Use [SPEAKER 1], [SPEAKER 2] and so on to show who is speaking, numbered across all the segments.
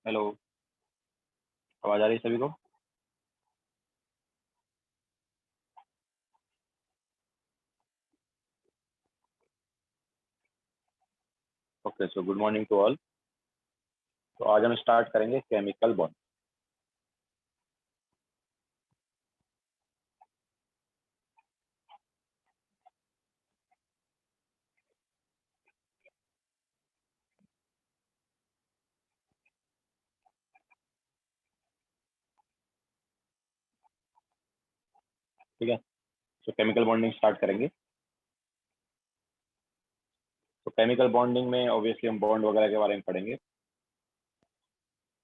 [SPEAKER 1] Hello. आवाज आ रही है सभी को? Okay, so good morning to all. तो आज हम स्टार्ट करेंगे केमिकल बॉन्ड। ठीक है, तो केमिकल बॉन्डिंग स्टार्ट करेंगे। तो केमिकल बॉन्डिंग में ऑब्वियसली हम बॉन्ड वगैरह के बारे में पढ़ेंगे।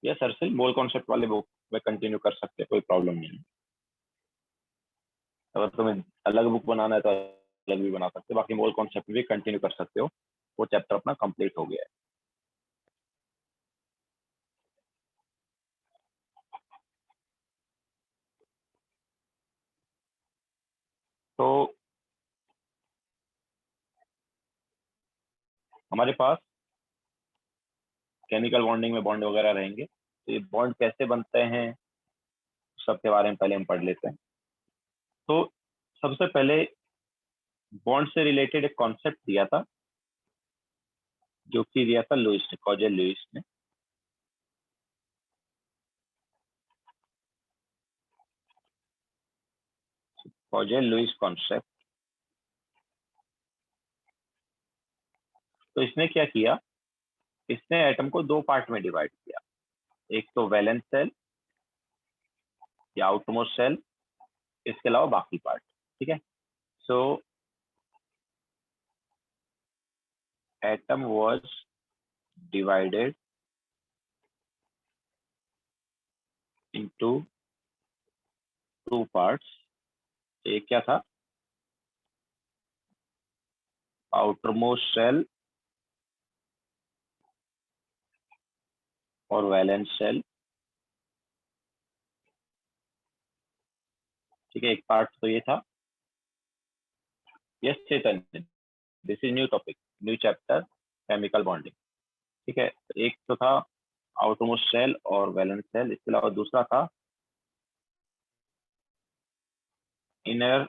[SPEAKER 1] ये सर से मोल कॉन्सेप्ट वाले बुक में कंटिन्यू कर सकते हैं, कोई प्रॉब्लम नहीं है। अगर तुम्हें अलग बुक बनाना है तो अलग भी बना सकते हो, बाकी मोल कॉन्सेप्ट भी कंटिन्यू कर सकते हो। वो चैप्टर अपना कंप्लीट हो गया है। तो हमारे पास केमिकल बॉन्डिंग में बॉन्ड वगैरह रहेंगे, तो ये बॉन्ड कैसे बनते हैं सबके बारे में पहले हम पढ़ लेते हैं। तो सबसे पहले बॉन्ड से रिलेटेड एक कॉन्सेप्ट दिया था, जो कि दिया था लुइस ने, कॉजेल लुइस ने। कॉजेल लुइस कॉन्सेप्ट। तो इसने क्या किया, इसने एटम को दो पार्ट में डिवाइड किया। एक तो वैलेंस सेल या आउटरमोस्ट सेल, इसके अलावा बाकी पार्ट। ठीक है, so atom was divided into two parts. एक क्या था, आउटरमोस्ट सेल और वैलेंस सेल। ठीक है, एक पार्ट तो ये था। Yes Chetan, this is new topic, new chapter, chemical bonding. ठीक है, एक तो था आउटरमोस्ट सेल और वैलेंस सेल, इसके अलावा दूसरा था इनर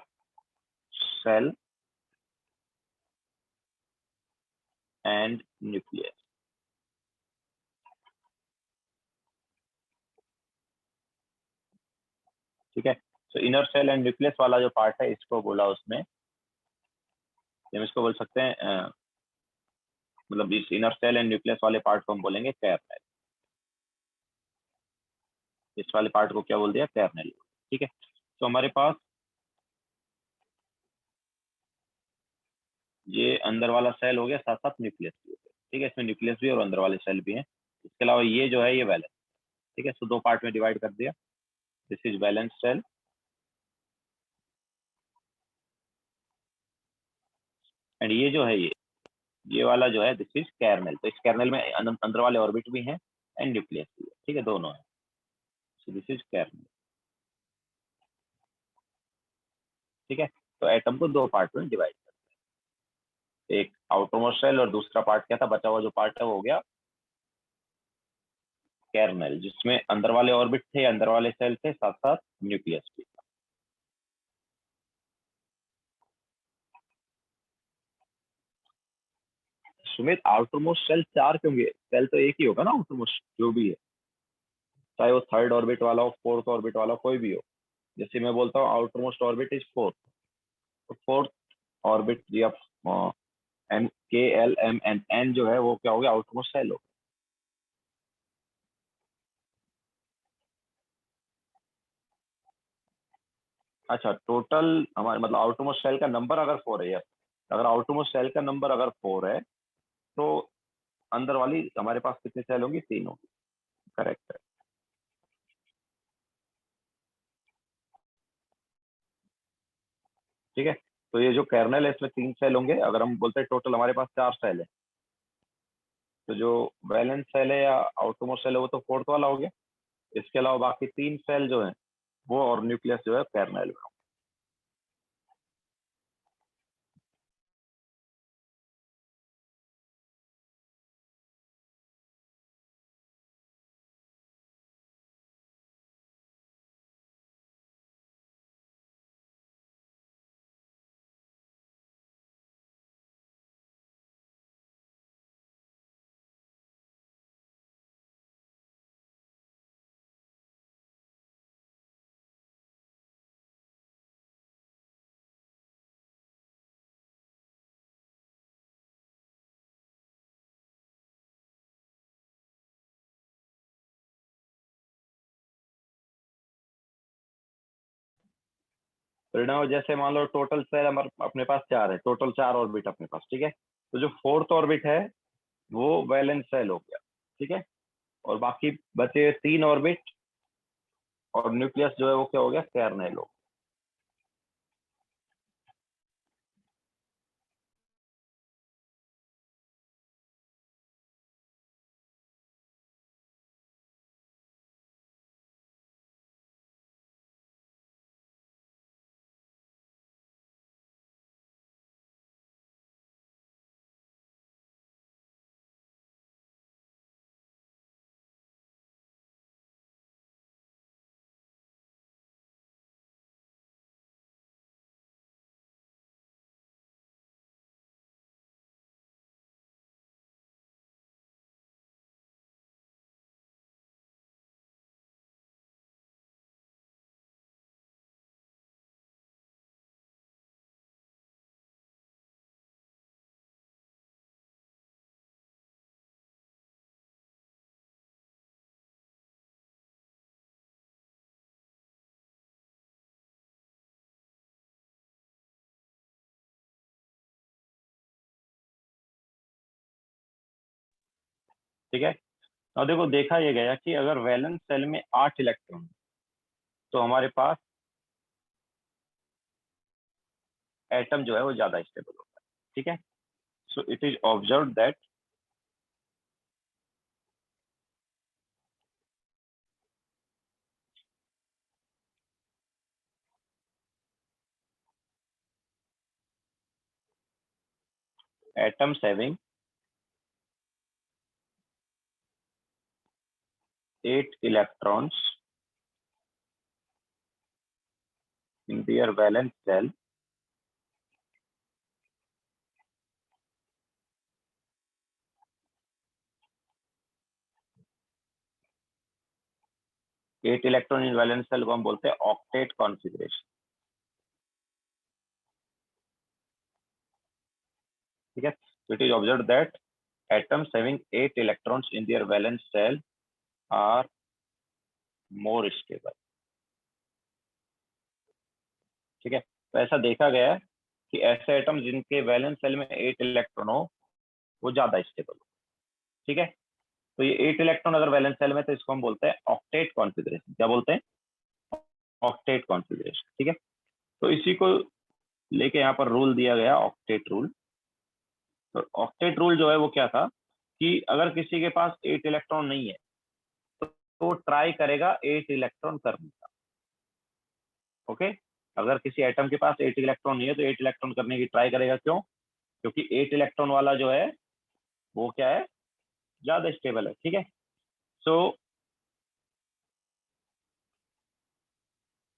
[SPEAKER 1] सेल एंड न्यूक्लियस। ठीक है, तो इनर सेल एंड न्यूक्लियस वाला जो पार्ट है, इसको बोला उसमें, हम इसको बोल सकते हैं मतलब इस इनर सेल एंड न्यूक्लियस वाले पार्ट को हम बोलेंगे कैर्नेल। इस वाले पार्ट को क्या बोल दिया, कैर्नेल। ठीक है, तो हमारे पास ये अंदर वाला सेल हो गया, साथ साथ न्यूक्लियस भी हो गया। ठीक है, इसमें न्यूक्लियस भी और अंदर वाले सेल भी हैं। इसके अलावा ये जो है ये वैलेंस। ठीक है, तो दो पार्ट में डिवाइड कर दिया। This is valence shell and ये जो है ये वाला जो है दिस इज कैर्नेल। तो इस कैर्नेल में अंदर वाले ऑर्बिट भी हैं एंड न्यूक्लियस भी है। ठीक है, दोनों है। So this is kernel. ठीक है, तो एटम को दो पार्ट में डिवाइड, एक आउटरमोस्ट सेल और दूसरा पार्ट क्या था, बचा हुआ जो पार्ट है वो हो गया कैर्नेल, जिसमें अंदर वाले ऑर्बिट थे, अंदर वाले सेल थे, साथ साथ न्यूक्लियस भी। सुमित, आउटरमोस्ट सेल चार क्यों गए? सेल तो एक ही होगा ना, आउटरमोस्ट जो भी है, चाहे वो थर्ड ऑर्बिट वाला हो, फोर्थ ऑर्बिट वाला, कोई भी हो। जैसे मैं बोलता हूँ आउटरमोस्ट ऑर्बिट इज फोर्थ, तो फोर्थ ऑर्बिट या एम के एल एम एन एन जो है वो क्या हो गया, आउटरमोस्ट सेल हो। अच्छा, टोटल हमारे मतलब आउटरमोस्ट सेल का नंबर अगर फोर है, यस, अगर आउटरमोस्ट सेल का नंबर अगर फोर है, तो अंदर वाली हमारे पास कितनी सेल होंगी, तीन होंगी। करेक्ट है। ठीक है, तो ये जो कर्नल है इसमें तीन सेल होंगे। अगर हम बोलते हैं टोटल हमारे पास चार सेल है, तो जो वैलेंस सेल है या आउटरमोस्ट सेल है वो तो फोर्थ वाला हो गया। इसके अलावा बाकी तीन सेल जो है वो और न्यूक्लियस जो है कर्नल में। परिणाम जैसे मान लो टोटल सेल हमारे अपने पास 4 है, टोटल 4 ऑर्बिट अपने पास, ठीक है। तो जो फोर्थ ऑर्बिट है वो वैलेंस सेल हो गया, ठीक है। और बाकी बचे 3 ऑर्बिट और न्यूक्लियस जो है वो क्या हो गया, केर्नेल हो। ठीक है। और देखो देखा ये गया कि अगर वैलेंस सेल में 8 इलेक्ट्रॉन तो हमारे पास एटम जो है वो ज्यादा स्टेबल होता है, ठीक है। So it is observe that atoms having 8 electrons in their valence shell eight electron in valence shell को हम बोलते हैं ऑक्टेट कॉन्फ़िगरेशन, ठीक है। So it is observed that atoms having 8 electrons in their valence shell are more stable, ठीक है। तो ऐसा देखा गया है कि ऐसे एटम जिनके वैलेंस सेल में 8 इलेक्ट्रॉन हो वो ज्यादा स्टेबल हो, ठीक है। तो ये 8 इलेक्ट्रॉन अगर वैलेंस सेल में तो इसको हम बोलते हैं ऑक्टेट कॉन्फ़िगरेशन। क्या बोलते हैं? ऑक्टेट कॉन्फ़िगरेशन, ठीक है। तो इसी को लेके यहाँ पर रूल दिया गया, ऑक्टेट रूल। तो ऑक्टेट रूल जो है वो क्या था कि अगर किसी के पास 8 इलेक्ट्रॉन नहीं है तो ट्राई करेगा 8 इलेक्ट्रॉन करने का, ओके। अगर किसी एटम के पास 8 इलेक्ट्रॉन नहीं है तो 8 इलेक्ट्रॉन करने की ट्राई करेगा, क्यों? क्योंकि 8 इलेक्ट्रॉन वाला जो है वो क्या है, ज्यादा स्टेबल है, ठीक है। So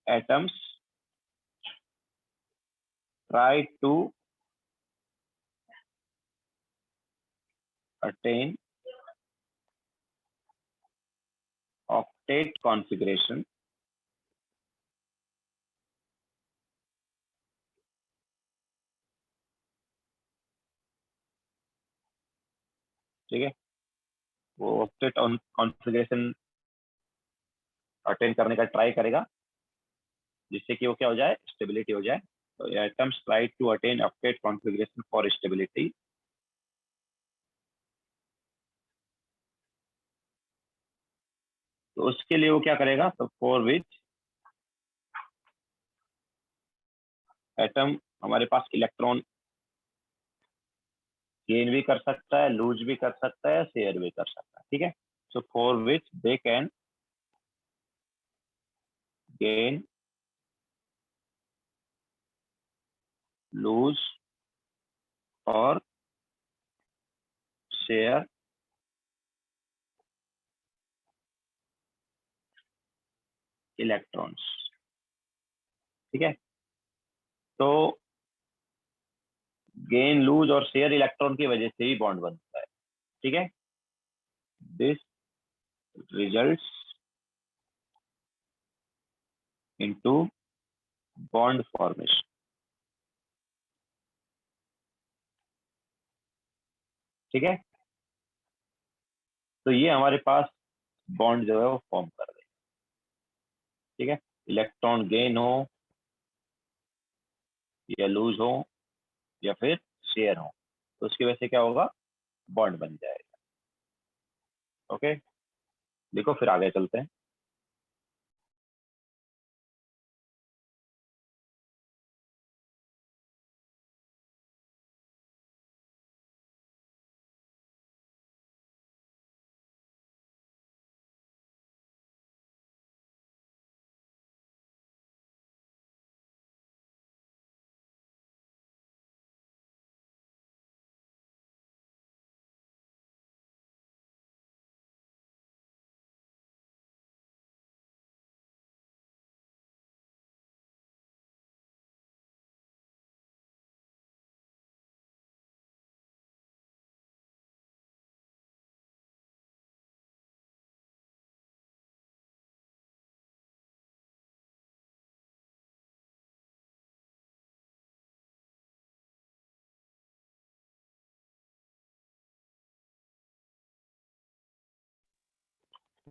[SPEAKER 1] atoms try to attain octet configuration, ठीक है। वो ऑक्टेट कॉन्फ़िगरेशन अटेन करने का ट्राई करेगा जिससे कि वो क्या हो जाए, स्टेबिलिटी हो जाए। तो atoms try to attain octet configuration for stability. तो उसके लिए वो क्या करेगा, तो फॉर विच एटम हमारे पास इलेक्ट्रॉन गेन भी कर सकता है, लूज भी कर सकता है, शेयर भी कर सकता है, ठीक है। So for which they can gain, lose और शेयर इलेक्ट्रॉन्स, ठीक है। तो गेन, लूज और शेयर इलेक्ट्रॉन की वजह से ही बॉन्ड बनता है, ठीक है। This results into bond formation, ठीक है। तो ये हमारे पास बॉन्ड जो है वो फॉर्म कर रहे हैं, ठीक है। इलेक्ट्रॉन गेन हो या लूज हो या फिर शेयर हो, तो उसकी वजह से क्या होगा, बॉन्ड बन जाएगा। ओके, देखो फिर आगे चलते हैं।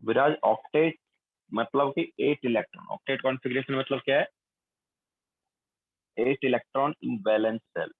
[SPEAKER 1] विराज, ऑक्टेट मतलब कि 8 इलेक्ट्रॉन, ऑक्टेट कॉन्फ़िगरेशन मतलब क्या है, 8 इलेक्ट्रॉन इन वैलेंस शेल।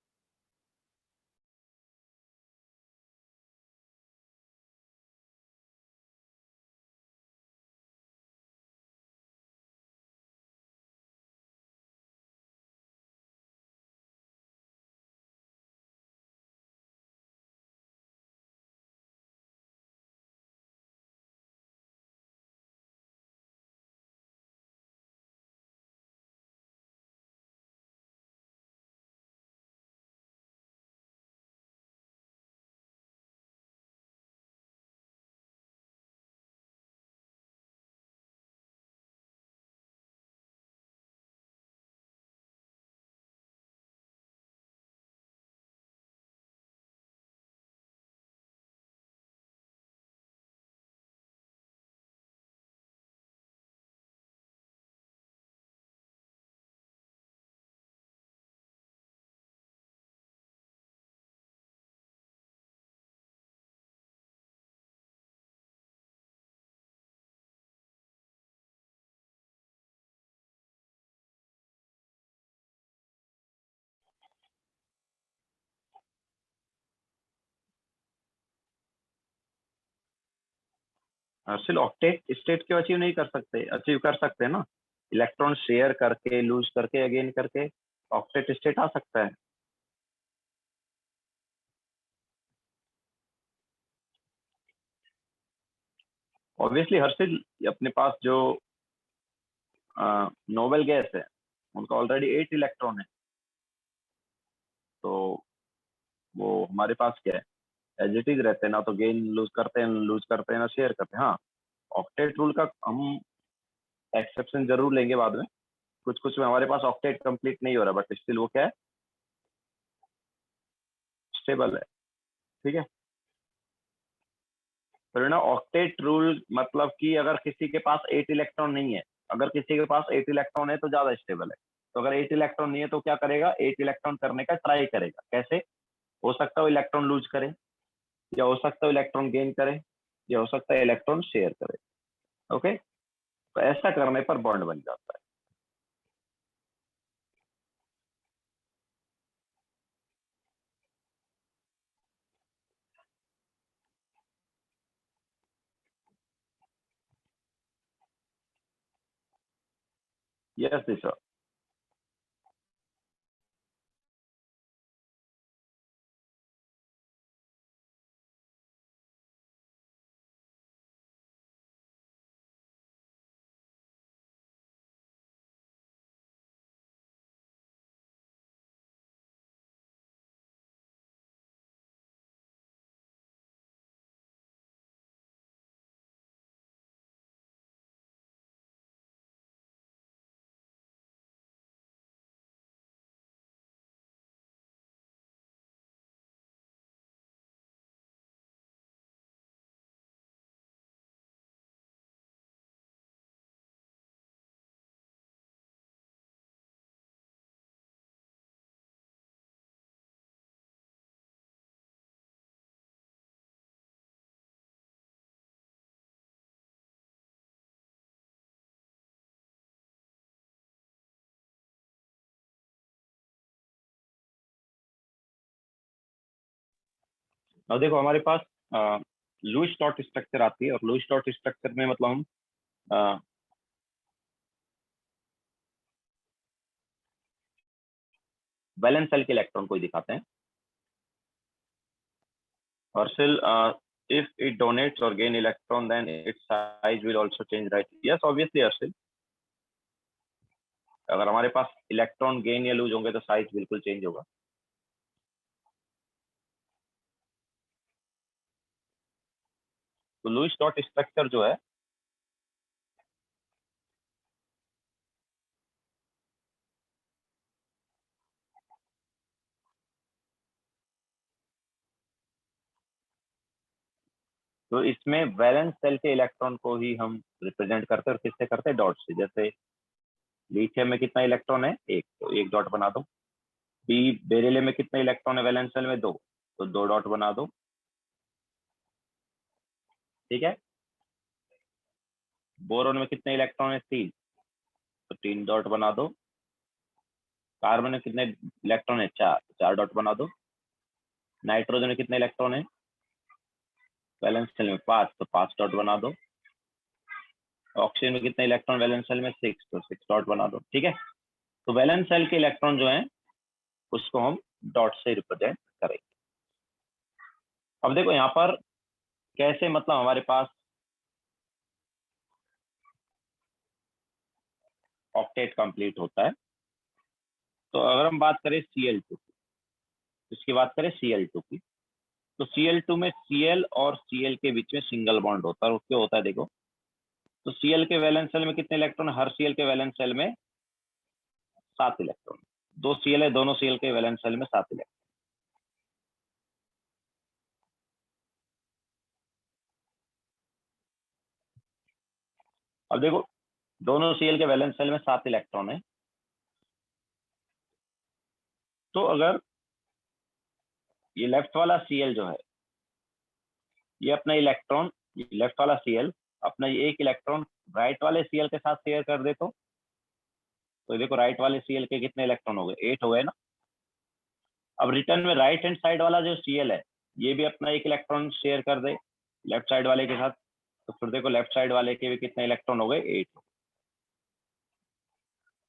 [SPEAKER 1] सिर्फ ऑक्टेट स्टेट क्यों अचीव नहीं कर सकते, अचीव कर सकते हैं ना, इलेक्ट्रॉन शेयर करके, लूज करके, अगेन करके ऑक्टेट स्टेट आ सकता है। ऑब्वियसली हर्षिल, अपने पास जो नोबेल गैस है उनका ऑलरेडी 8 इलेक्ट्रॉन है, तो वो हमारे पास क्या है, एज इट इज रहते हैं ना, तो गेन लूज करते हैं, लूज करते हैं ना शेयर करते हैं। हाँ, ऑक्टेट रूल का हम एक्सेप्शन जरूर लेंगे बाद में, कुछ कुछ में हमारे पास ऑक्टेट कंप्लीट नहीं हो रहा, बट स्टिल वो क्या है, स्टेबल है। ठीक है, तो ना ऑक्टेट रूल मतलब कि अगर किसी के पास 8 इलेक्ट्रॉन नहीं है, अगर किसी के पास 8 इलेक्ट्रॉन है तो ज्यादा स्टेबल है। तो अगर 8 इलेक्ट्रॉन नहीं है तो क्या करेगा, 8 इलेक्ट्रॉन करने का ट्राई करेगा। कैसे, हो सकता है इलेक्ट्रॉन लूज करे, या हो सकता है इलेक्ट्रॉन गेन करे, या हो सकता है इलेक्ट्रॉन शेयर करे। ओके, तो ऐसा करने पर बॉन्ड बन जाता है। यस दिशा। अब देखो हमारे पास लुईस डॉट स्ट्रक्चर आती है, और लुईस डॉट स्ट्रक्चर में मतलब हम वैलेंस शेल के इलेक्ट्रॉन को ही दिखाते हैं। Herschel, if it donates or gain electron, then its size will also change, right? Yes, obviously, Herschel. अगर हमारे पास इलेक्ट्रॉन गेन या लूज होंगे तो साइज बिल्कुल चेंज होगा। तो लुईस डॉट स्ट्रक्चर जो है, तो इसमें वैलेंस शेल के इलेक्ट्रॉन को ही हम रिप्रेजेंट करते हैं, और किससे करते हैं? डॉट से। जैसे लिथियम में कितना इलेक्ट्रॉन है? एक, तो एक डॉट बना दो। बी बेरिलियम में कितने इलेक्ट्रॉन है वैलेंस शेल में? दो, तो दो डॉट बना दो। ठीक है। बोरोन में कितने इलेक्ट्रॉन है? तीन, तो तीन डॉट बना दो। कार्बन में कितने इलेक्ट्रॉन है? चार, चार डॉट बना दो। नाइट्रोजन में कितने इलेक्ट्रॉन है वैलेंस शेल में? पांच, तो पांच डॉट बना दो। ऑक्सीजन में कितने इलेक्ट्रॉन वैलेंस शेल में? सिक्स, तो सिक्स डॉट बना दो। ठीक है। तो वैलेंस शेल के इलेक्ट्रॉन जो है उसको हम डॉट से रिप्रेजेंट करेंगे। अब देखो यहाँ पर कैसे मतलब हमारे पास ऑक्टेट कंप्लीट होता है। तो अगर हम बात करें Cl2 की, इसकी बात करें Cl2 की, तो Cl2 में Cl और Cl के बीच में सिंगल बॉन्ड होता है। और उसके होता है देखो, तो Cl के वैलेंस शेल में कितने इलेक्ट्रॉन? हर Cl के वैलेंस शेल में सात इलेक्ट्रॉन। दो Cl है, दोनों Cl के वैलेंस शेल में सात इलेक्ट्रॉन। अब देखो दोनों Cl के वैलेंस शेल में सात इलेक्ट्रॉन है, तो अगर ये लेफ्ट वाला Cl जो है, ये अपना इलेक्ट्रॉन, लेफ्ट वाला Cl अपना ये एक इलेक्ट्रॉन राइट वाले Cl के साथ शेयर कर दे, तो देखो राइट वाले Cl के कितने इलेक्ट्रॉन हो गए? एट हो गए ना। अब रिटर्न में राइट हैंड साइड वाला जो Cl है, ये भी अपना एक इलेक्ट्रॉन शेयर कर दे लेफ्ट साइड वाले के साथ, तो फिर देखो लेफ्ट साइड वाले के भी कितने इलेक्ट्रॉन हो गए? एट।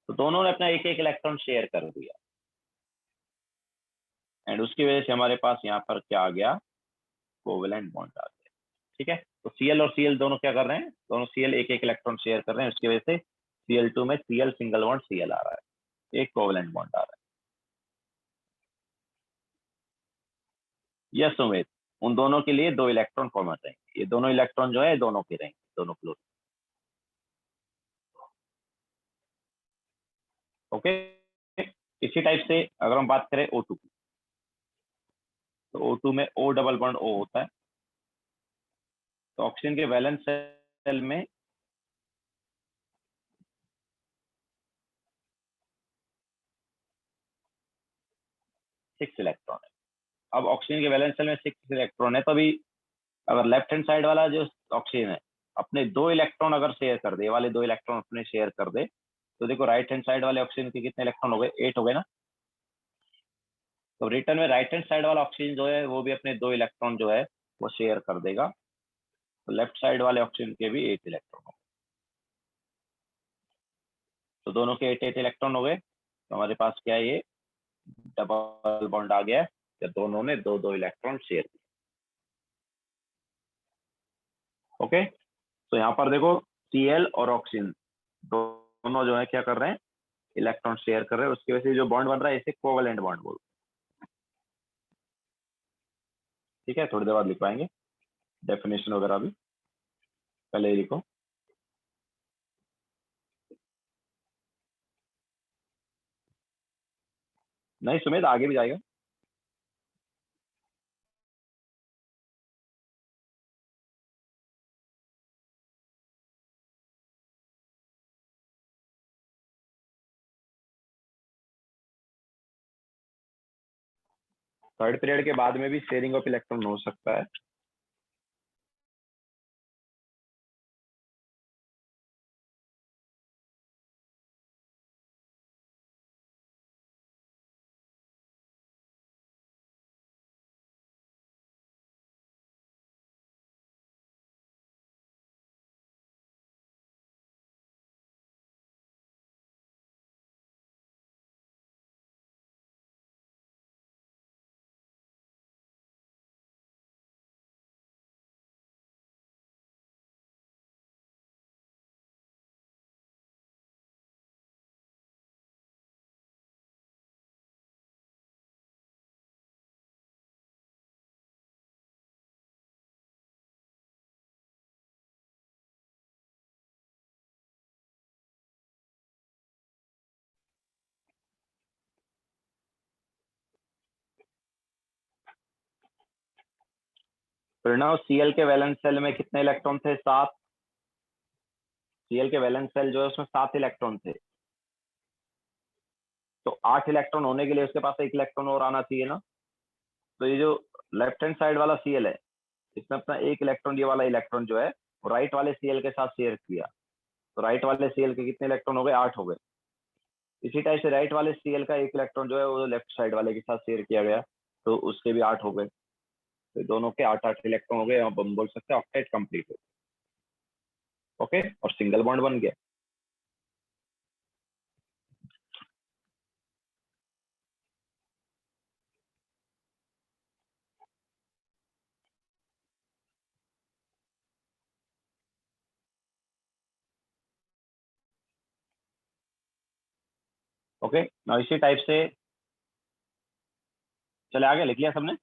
[SPEAKER 1] तो दोनों ने अपना एक एक इलेक्ट्रॉन शेयर कर दिया, एंड उसकी वजह से हमारे पास यहाँ पर क्या आ गया? कोवेलेंट बॉन्ड आ गया। ठीक है। तो Cl और Cl दोनों क्या कर रहे हैं? दोनों Cl एक एक इलेक्ट्रॉन शेयर कर रहे हैं, उसकी वजह से Cl2 में Cl सिंगल बॉन्ड Cl आ रहा है, एक कोवेलेंट बॉन्ड आ रहा है। यस उमेद, उन दोनों के लिए दो इलेक्ट्रॉन कॉमन रहेंगे। ये दोनों इलेक्ट्रॉन जो है दोनों के रहेंगे, दोनों क्लोज। ओके। इसी टाइप से अगर हम बात करें O2 की, तो O2 में O डबल बॉन्ड O होता है। तो ऑक्सीजन के वैलेंस शेल में सिक्स इलेक्ट्रॉन है। अब ऑक्सीजन के वैलेंस शेल में सिक्स इलेक्ट्रॉन है, तो अभी अगर लेफ्ट हैंड साइड वाला जो ऑक्सीजन है अपने दो इलेक्ट्रॉन अगर शेयर कर दे, ये वाले दो इलेक्ट्रॉन अपने शेयर कर दे, तो देखो राइट हैंड साइड वाले ऑक्सीजन के कितने इलेक्ट्रॉन हो गए? एट हो गए ना। तो रिटर्न में राइट हैंड साइड वाला ऑक्सीजन जो है वो भी अपने दो इलेक्ट्रॉन जो है वो शेयर कर देगा, तो लेफ्ट साइड वाले ऑक्सीजन के भी एट इलेक्ट्रॉन हो गए। तो दोनों के एट एट इलेक्ट्रॉन हो गए, तो हमारे पास क्या है? ये डबल बॉन्ड आ गया है, या दोनों ने दो दो इलेक्ट्रॉन शेयर किए। ओके। तो यहाँ पर देखो Cl और ऑक्सीजन दोनों जो है क्या कर रहे हैं? इलेक्ट्रॉन शेयर कर रहे हैं, उसकी वजह से जो बॉन्ड बन रहा है इसे कोवेलेंट बॉन्ड बोलते हैं। ठीक है, थोड़ी देर बाद लिख पाएंगे डेफिनेशन वगैरह भी, पहले ही लिखो। नहीं सुमित, आगे भी जाएगा। थर्ड पीरियड के बाद में भी शेयरिंग ऑफ इलेक्ट्रॉन हो सकता है। प्रणव, सीएल के वैलेंस सेल में कितने इलेक्ट्रॉन थे? 7। सीएल के वैलेंस सेल जो है उसमें 7 इलेक्ट्रॉन थे, तो 8 इलेक्ट्रॉन होने के लिए उसके पास 1 इलेक्ट्रॉन और आना चाहिए ना। तो ये जो लेफ्ट हैंड साइड वाला सीएल है, इसमें अपना 1 इलेक्ट्रॉन, ये वाला इलेक्ट्रॉन जो है वो राइट वाले सीएल के साथ शेयर किया, तो राइट वाले सीएल के कितने इलेक्ट्रॉन हो गए? 8 हो गए। इसी टाइप से राइट वाले सीएल का 1 इलेक्ट्रॉन जो है वो लेफ्ट साइड वाले के साथ शेयर किया गया, तो उसके भी 8 हो गए। तो दोनों के 8-8 इलेक्ट्रॉन हो गए, हम बोल सकते हैं ऑक्टेट कंप्लीट हो। ओके, और सिंगल बॉन्ड बन गया। ओके, now इसी टाइप से चले आगे, लिख लिया सबने?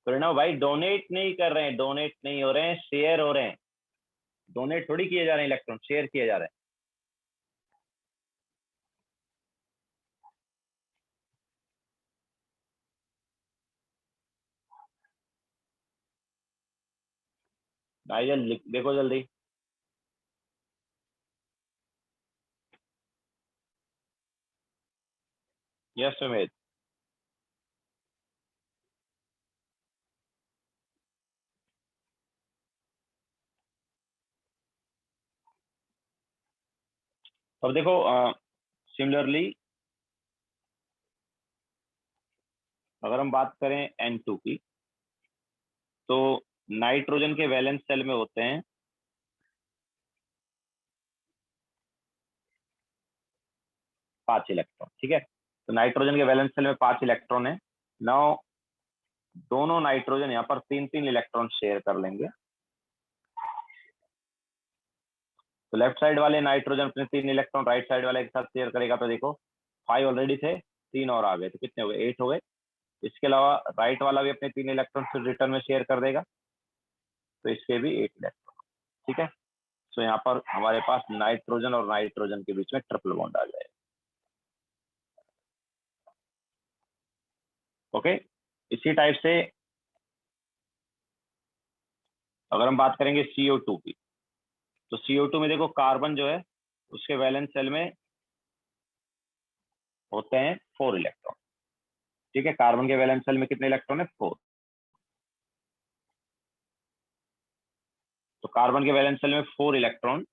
[SPEAKER 1] प्रणव भाई, डोनेट नहीं कर रहे हैं, डोनेट नहीं हो रहे हैं, शेयर हो रहे हैं। डोनेट थोड़ी किए जा रहे हैं इलेक्ट्रॉन, शेयर किए जा रहे हैं। भाई जल्दी देखो, जल्दी। यस सुमित। अब देखो, सिमिलरली अगर हम बात करें N2 की, तो नाइट्रोजन के वैलेंस सेल में होते हैं 5 इलेक्ट्रॉन, ठीक है। तो नाइट्रोजन के वैलेंस सेल में 5 इलेक्ट्रॉन है। नाउ दोनों नाइट्रोजन यहाँ पर 3-3 इलेक्ट्रॉन शेयर कर लेंगे। तो लेफ्ट साइड वाले नाइट्रोजन अपने 3 इलेक्ट्रॉन राइट साइड वाले के साथ शेयर करेगा, तो देखो 5 ऑलरेडी थे, 3 और आ गए, तो कितने हो गए? 8 हो गए। इसके अलावा राइट वाला भी अपने 3 इलेक्ट्रॉन फिर रिटर्न में शेयर कर देगा, तो इसके भी 8 इलेक्ट्रॉन, ठीक है। तो यहाँ पर हमारे पास नाइट्रोजन और नाइट्रोजन के बीच में ट्रिपल बॉन्ड आ जाएगा। ओके, इसी टाइप से अगर हम बात करेंगे CO2 की, तो CO2 में देखो कार्बन जो है उसके वैलेंस सेल में होते हैं 4 इलेक्ट्रॉन, ठीक है। कार्बन के वैलेंस सेल में कितने इलेक्ट्रॉन है? 4। तो कार्बन के वैलेंस सेल में 4 इलेक्ट्रॉन,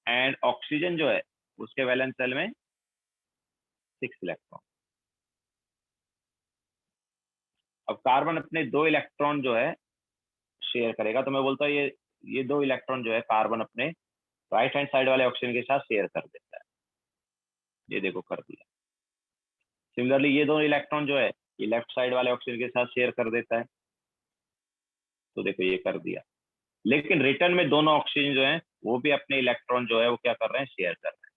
[SPEAKER 1] एंड ऑक्सीजन जो है उसके वैलेंस सेल में 6 इलेक्ट्रॉन। अब कार्बन अपने 2 इलेक्ट्रॉन जो है शेयर करेगा, तो मैं बोलता हूँ ये 2 इलेक्ट्रॉन जो है कार्बन अपने राइट हैंड साइड वाले ऑक्सीजन के साथ शेयर कर देता है। ये देखो कर दिया। सिमिलरली ये 2 इलेक्ट्रॉन जो है ये लेफ्ट साइड वाले ऑक्सीजन के साथ शेयर कर देता है, तो देखो ये कर दिया। लेकिन रिटर्न में दोनों ऑक्सीजन जो है वो भी अपने इलेक्ट्रॉन जो है वो क्या कर रहे हैं? शेयर कर रहे हैं,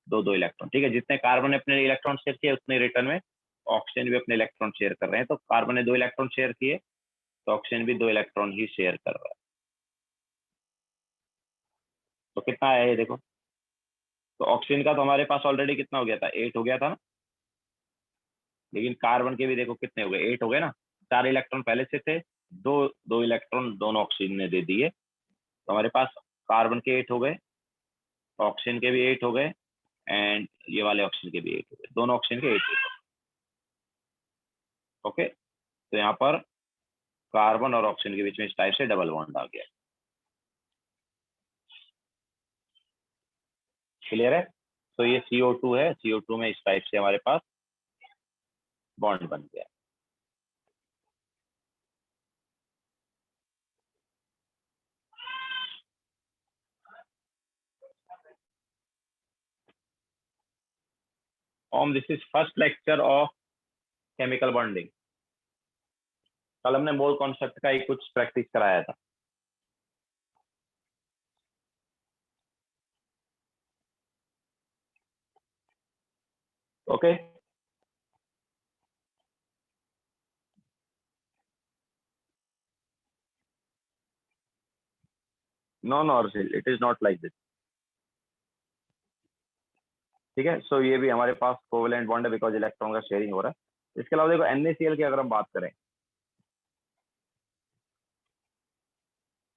[SPEAKER 1] 2-2 इलेक्ट्रॉन, ठीक है। जितने कार्बन ने अपने इलेक्ट्रॉन शेयर किए उतने रिटर्न में ऑक्सीजन भी अपने इलेक्ट्रॉन शेयर कर रहे हैं। तो कार्बन ने 2 इलेक्ट्रॉन शेयर किए, तो ऑक्सीजन भी 2 इलेक्ट्रॉन ही शेयर कर रहा है। तो कितना है ये देखो। तो ऑक्सीजन का तो हमारे पास ऑलरेडी कितना हो गया था? 8 हो गया था ना। लेकिन कार्बन के भी देखो कितने हो गए? 8 हो गए ना। 4 इलेक्ट्रॉन पहले से थे, दो दो इलेक्ट्रॉन दोनों ऑक्सीजन ने दे दिए, तो हमारे पास कार्बन के 8 हो गए, ऑक्सीजन के भी 8 हो गए, एंड ये वाले ऑक्सीजन के भी 8 हो गए, दोनों ऑक्सीजन के 8 हो गए। ओके, तो यहाँ पर कार्बन और ऑक्सीजन के बीच में इस टाइप से डबल बॉन्ड आ गया। क्लियर है? तो ये CO2 है, CO2 में इस टाइप से हमारे पास बॉन्ड बन गया। This is first lecture of chemical bonding. कल हमने मोल कॉन्सेप्ट का ही कुछ प्रैक्टिस कराया था। Okay, non orbital, it is not like this. ठीक है, सो ये भी हमारे पास कोवेलेंट बॉन्ड है बिकॉज इलेक्ट्रॉन का शेयरिंग हो रहा है। इसके अलावा देखो NaCl की अगर हम बात करें,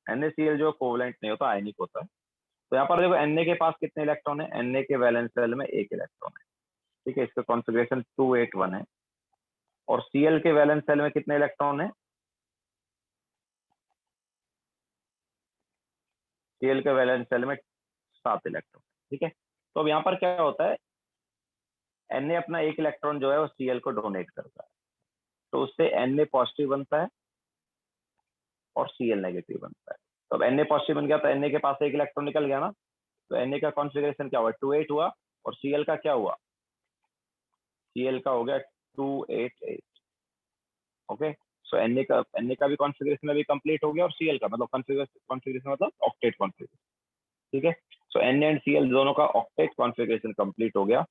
[SPEAKER 1] NaCl जो कोवेलेंट नहीं होता, आयनिक होता है। तो यहाँ पर देखो Na के पास कितने इलेक्ट्रॉन है, Na के वैलेंस शेल में एक इलेक्ट्रॉन है। ठीक है, इसका कॉन्फ़िगरेशन 281 है। और Cl के वैलेंस शेल में कितने इलेक्ट्रॉन है, Cl के वैलेंस शेल में 7 इलेक्ट्रॉन। ठीक है, तो अब यहाँ पर क्या होता है, Na अपना एक इलेक्ट्रॉन जो है वो Cl को डोनेट करता है, तो उससे Na पॉजिटिव बनता है और Cl नेगेटिव बनता है। तो अब Na पॉजिटिव बन गया तो Na के पास एक इलेक्ट्रॉन निकल गया ना, तो Na का कॉन्फ़िगरेशन क्या हुआ, 28 हुआ। और Cl का क्या हुआ, Cl का हो गया 288। ओके, सो Na का भी कॉन्फ़िगरेशन अभी कंप्लीट हो गया और Cl का मतलब कॉन्फ़िगरेशन मतलब ऑक्टेट कॉन्फ़िगरेशन। ठीक है, सो Na एंड Cl दोनों का ऑक्टेट कॉन्फ़िगरेशन कंप्लीट हो गया।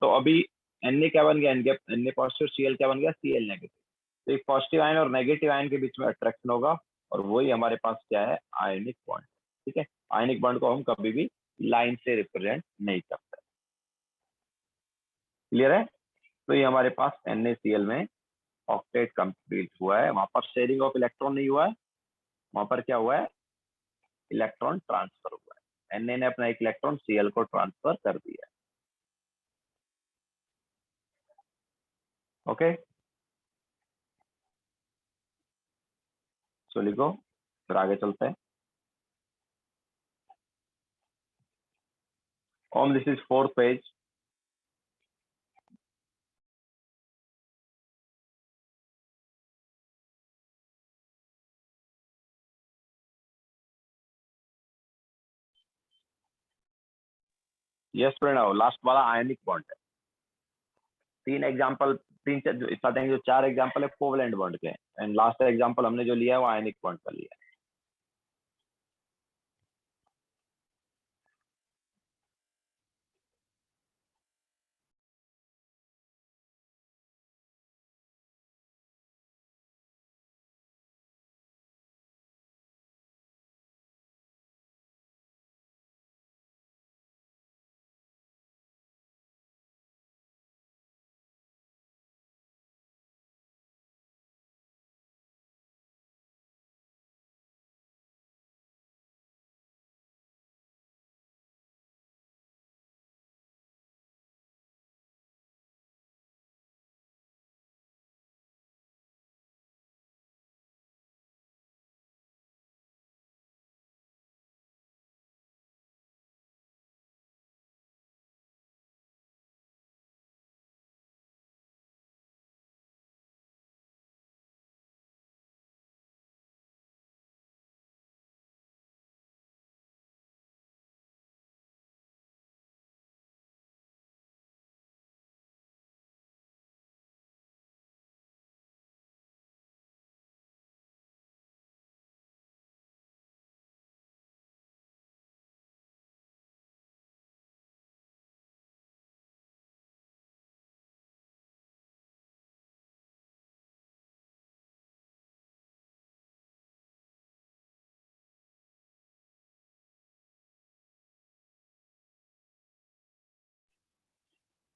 [SPEAKER 1] तो अभी Na क्या बन गया, Na पॉजिटिव, Cl क्या बन गया, Cl नेगेटिव। तो एक पॉजिटिव आयन और नेगेटिव आयन के बीच में अट्रैक्शन होगा और वही हमारे पास क्या है, आयनिक बॉन्ड। ठीक है, आयनिक बॉन्ड को हम कभी भी लाइन से रिप्रेजेंट नहीं करते। क्लियर है, तो ये हमारे पास NaCl में ऑक्टेट कंप्लीट हुआ है। वहां पर शेयरिंग ऑफ इलेक्ट्रॉन नहीं हुआ है, वहां पर क्या हुआ है, इलेक्ट्रॉन ट्रांसफर हुआ है। Na ने अपना एक इलेक्ट्रॉन Cl को ट्रांसफर कर दिया है। ओके, सो लिखो, फिर आगे चलते हैं। Om, this is 4th page. Yes Pranav, last वाला आयनिक बॉन्ड है। तीन एग्जांपल, स्टार्टिंग जो 4 एग्जांपल है कोवेलेंट बॉन्ड के, एंड लास्ट एग्जांपल हमने जो लिया है वो आयनिक बॉन्ड का लिया है।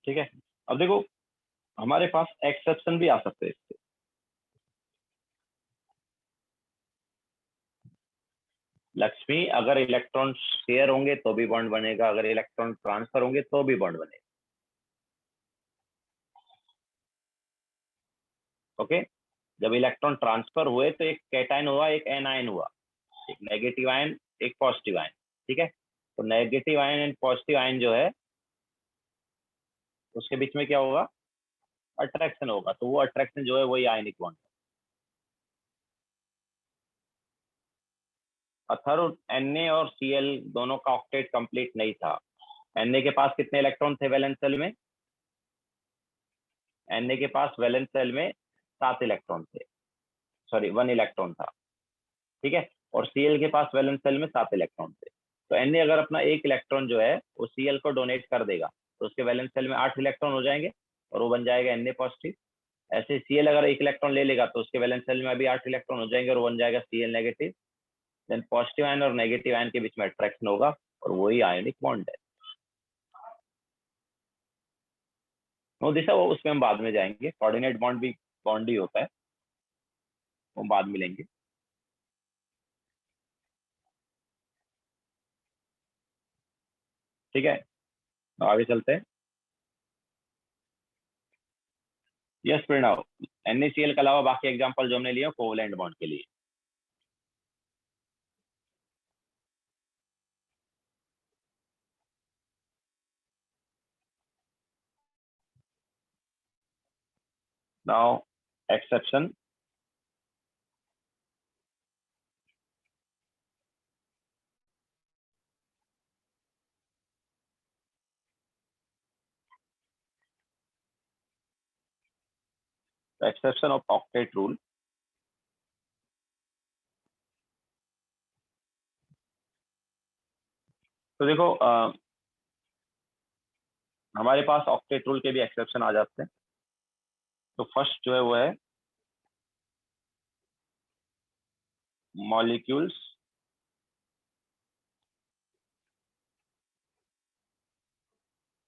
[SPEAKER 1] ठीक है, अब देखो हमारे पास एक्सेप्शन भी आ सकते हैं इसके। लक्ष्मी, अगर इलेक्ट्रॉन शेयर होंगे तो भी बॉन्ड बनेगा, अगर इलेक्ट्रॉन ट्रांसफर होंगे तो भी बॉन्ड बनेगा। ओके, जब इलेक्ट्रॉन ट्रांसफर हुए तो एक कैटायन हुआ, एक एनायन हुआ, एक नेगेटिव आयन, एक पॉजिटिव आयन। ठीक है, तो negative ion and positive ion जो है उसके बीच में क्या होगा, अट्रैक्शन होगा। तो वो अट्रैक्शन जो है वही आयनिक बॉन्ड। अथर Na और Cl दोनों का ऑक्टेट कंप्लीट नहीं था। Na के पास कितने इलेक्ट्रॉन थे वैलेंस शेल में, Na के पास वैलेंस शेल में 7 इलेक्ट्रॉन थे, सॉरी 1 इलेक्ट्रॉन था। ठीक है, और Cl के पास वैलेंस शेल में 7 इलेक्ट्रॉन थे। तो Na अगर अपना एक इलेक्ट्रॉन जो है वो Cl को डोनेट कर देगा तो उसके वैलेंस शेल में 8 इलेक्ट्रॉन हो जाएंगे। और वो बन जाएगा Na पॉजिटिव। ऐसे Cl अगर एक इलेक्ट्रॉन ले लेगा तो उसके वैलेंस सेल में अभी 8 इलेक्ट्रॉन हो जाएंगे और वो बन जाएगा Cl negative. Then positive ion और नेगेटिव आयन के बीच में अट्रैक्शन होगा और वही आयनिक बॉन्ड है। वो दिशा वो उसमें हम बाद में जाएंगे, कोऑर्डिनेट बॉन्ड भी बॉन्ड ही होता है, वो बाद में लेंगे। ठीक है, तो आगे चलते हैं। यस प्रणव, NaCl के अलावा बाकी एग्जांपल जो हमने लिए कोवलेंट बॉन्ड के लिए। Now exception. Exception of octet rule. तो देखो हमारे पास ऑक्टेट रूल के भी एक्सेप्शन आ जाते हैं। तो फर्स्ट जो है वो है मॉलिक्यूल्स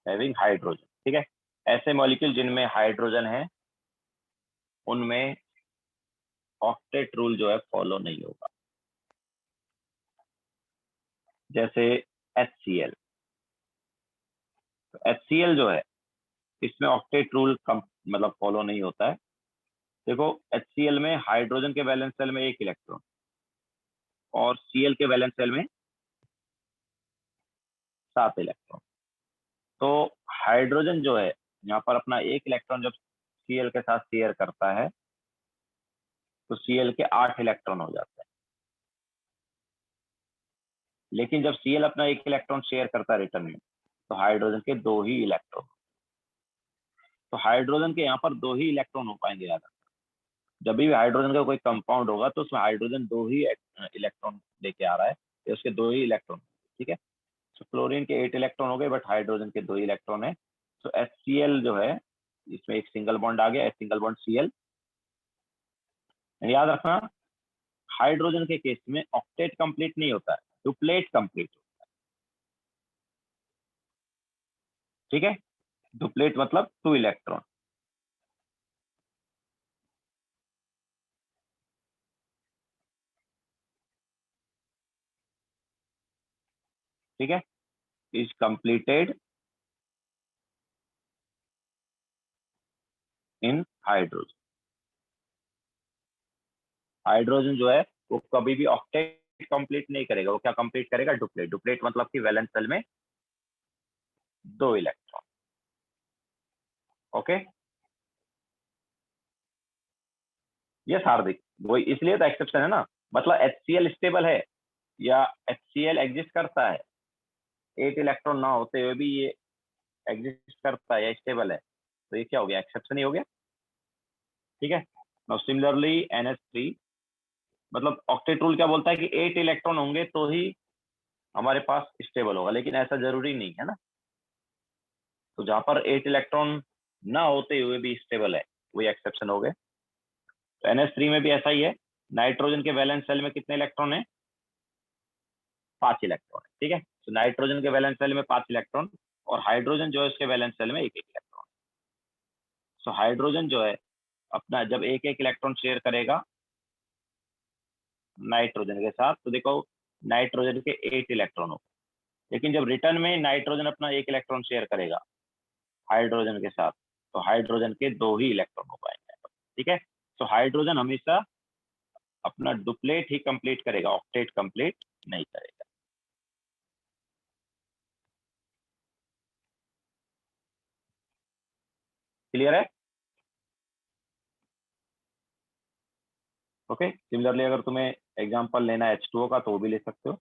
[SPEAKER 1] हैविंग हाइड्रोजन। ठीक है, ऐसे मॉलिक्यूल जिनमें हाइड्रोजन है उनमें ऑक्टेट रूल जो है फॉलो नहीं होगा। जैसे HCl, तो HCl जो है इसमें ऑक्टेट रूल मतलब फॉलो नहीं होता है। देखो HCl में हाइड्रोजन के वैलेंस सेल में 1 इलेक्ट्रॉन और Cl के वैलेंस सेल में 7 इलेक्ट्रॉन। तो हाइड्रोजन जो है यहाँ पर अपना 1 इलेक्ट्रॉन जब Cl के साथ शेयर करता है तो Cl के 8 इलेक्ट्रॉन हो जाते हैं। लेकिन जब Cl अपना 1 इलेक्ट्रॉन शेयर करता है रिटर्न में तो हाइड्रोजन के 2 ही इलेक्ट्रॉन। तो हाइड्रोजन के यहाँ पर 2 ही इलेक्ट्रॉन हो पाएंगे ज्यादा। जब भी हाइड्रोजन का कोई कंपाउंड होगा तो उसमें हाइड्रोजन 2 ही इलेक्ट्रॉन लेके आ रहा है, तो उसके 2 ही इलेक्ट्रॉन। ठीक है, तो क्लोरीन के 8 इलेक्ट्रॉन हो गए बट हाइड्रोजन के 2 ही इलेक्ट्रॉन है। तो HCl जो है इसमें एक सिंगल बॉन्ड आ गया, सिंगल बॉन्ड Cl। याद रखना हाइड्रोजन के केस में ऑक्टेट कंप्लीट नहीं होता है, डुप्लेट कंप्लीट। ठीक है, डुप्लेट मतलब 2 इलेक्ट्रॉन। ठीक है, is completed in hydrogen. Hydrogen जो है वो कभी भी ऑक्टेट कंप्लीट नहीं करेगा, वो क्या कंप्लीट करेगा, डुप्लेट। डुप्लेट मतलब कि वैलेंस शेल में 2 इलेक्ट्रॉन। ओके, ये हार्दिक वही इसलिए तो एक्सेप्शन है ना। मतलब HCl स्टेबल है या HCl एग्जिस्ट करता है, 8 इलेक्ट्रॉन ना होते हुए भी ये एग्जिस्ट करता है या स्टेबल है, तो ये क्या हो गया, एक्सेप्शन ही हो गया। ठीक है, नाउ सिमिलरली NH3, मतलब ऑक्टेट रूल क्या बोलता है कि 8 इलेक्ट्रॉन होंगे तो ही हमारे पास स्टेबल होगा, लेकिन ऐसा जरूरी नहीं है ना। तो जहां पर 8 इलेक्ट्रॉन ना होते हुए भी स्टेबल है वही एक्सेप्शन हो गए। तो NH3 में भी ऐसा ही है। नाइट्रोजन के वैलेंस सेल में कितने इलेक्ट्रॉन है, 5 इलेक्ट्रॉन है। ठीक है, तो नाइट्रोजन के वैलेंस सेल में 5 इलेक्ट्रॉन और हाइड्रोजन जो है उसके वैलेंस सेल में 1 इलेक्ट्रॉन। सो हाइड्रोजन जो है अपना जब 1 इलेक्ट्रॉन शेयर करेगा नाइट्रोजन के साथ तो देखो नाइट्रोजन के 8 इलेक्ट्रॉन हो। लेकिन जब रिटर्न में नाइट्रोजन अपना 1 इलेक्ट्रॉन शेयर करेगा हाइड्रोजन के साथ तो हाइड्रोजन के 2 ही इलेक्ट्रॉन हो पाएंगे। ठीक है, तो हाइड्रोजन हमेशा अपना डुप्लेट ही कंप्लीट करेगा, ऑक्टेट कंप्लीट नहीं करेगा। क्लियर है? ओके, सिमिलरली अगर तुम्हें एग्जांपल लेना है H2O का तो वो भी ले सकते हो।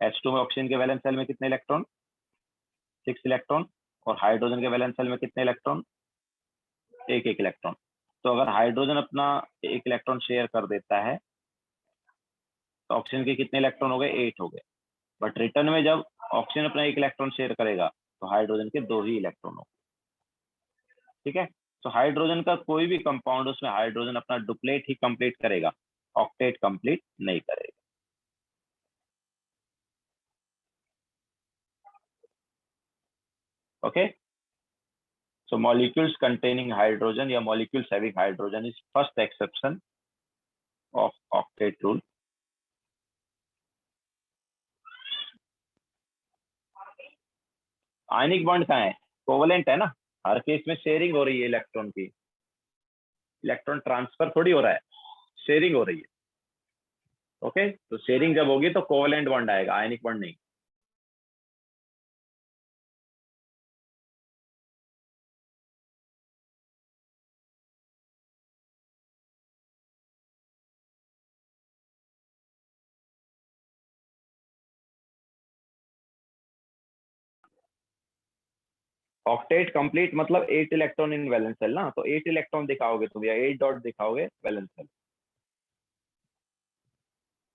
[SPEAKER 1] H2 में ऑक्सीजन के वैलेंस सेल में कितने इलेक्ट्रॉन, 6 इलेक्ट्रॉन और हाइड्रोजन के वैलेंस सेल में कितने इलेक्ट्रॉन, 1 इलेक्ट्रॉन। तो अगर हाइड्रोजन अपना 1 इलेक्ट्रॉन शेयर कर देता है तो ऑक्सीजन के कितने इलेक्ट्रॉन हो गए, 8 हो गए। बट रिटर्न में जब ऑक्सीजन अपना 1 इलेक्ट्रॉन शेयर करेगा तो हाइड्रोजन के 2 ही इलेक्ट्रॉन हो। ठीक है। तो हाइड्रोजन का कोई भी कंपाउंड उसमें हाइड्रोजन अपना डुप्लेट ही कंप्लीट करेगा, ऑक्टेट कंप्लीट नहीं करेगा। Okay, so molecules containing hydrogen या molecules having hydrogen is first exception of octet rule। Ionic bond कहाँ है, कोवलेंट है ना, हर केस में शेयरिंग हो रही है इलेक्ट्रॉन की, इलेक्ट्रॉन ट्रांसफर थोड़ी हो रहा है, शेयरिंग हो रही है। ओके, तो शेयरिंग जब होगी तो कोवलेंट बॉन्ड आएगा, आयनिक बॉन्ड नहीं। ऑक्टेट कंप्लीट मतलब 8 इलेक्ट्रॉन इन वैलेंस शेल ना, तो 8 इलेक्ट्रॉन दिखाओगे तुम या 8 डॉट दिखाओगे वैलेंस शेल।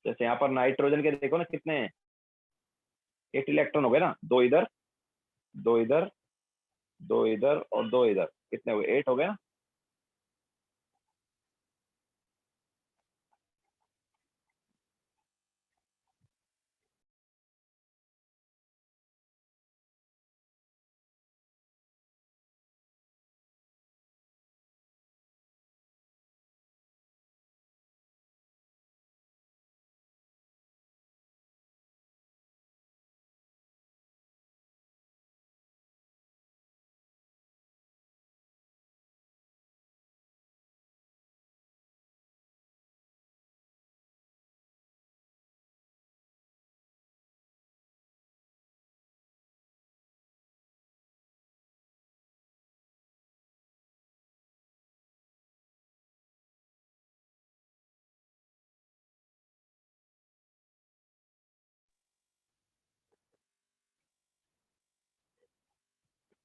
[SPEAKER 1] जैसे यहाँ पर नाइट्रोजन के देखो ना कितने हैं, 8 इलेक्ट्रॉन हो गए ना, 2 इधर, 2 इधर, 2 इधर और 2 इधर, कितने हुए, 8 हो गए ना।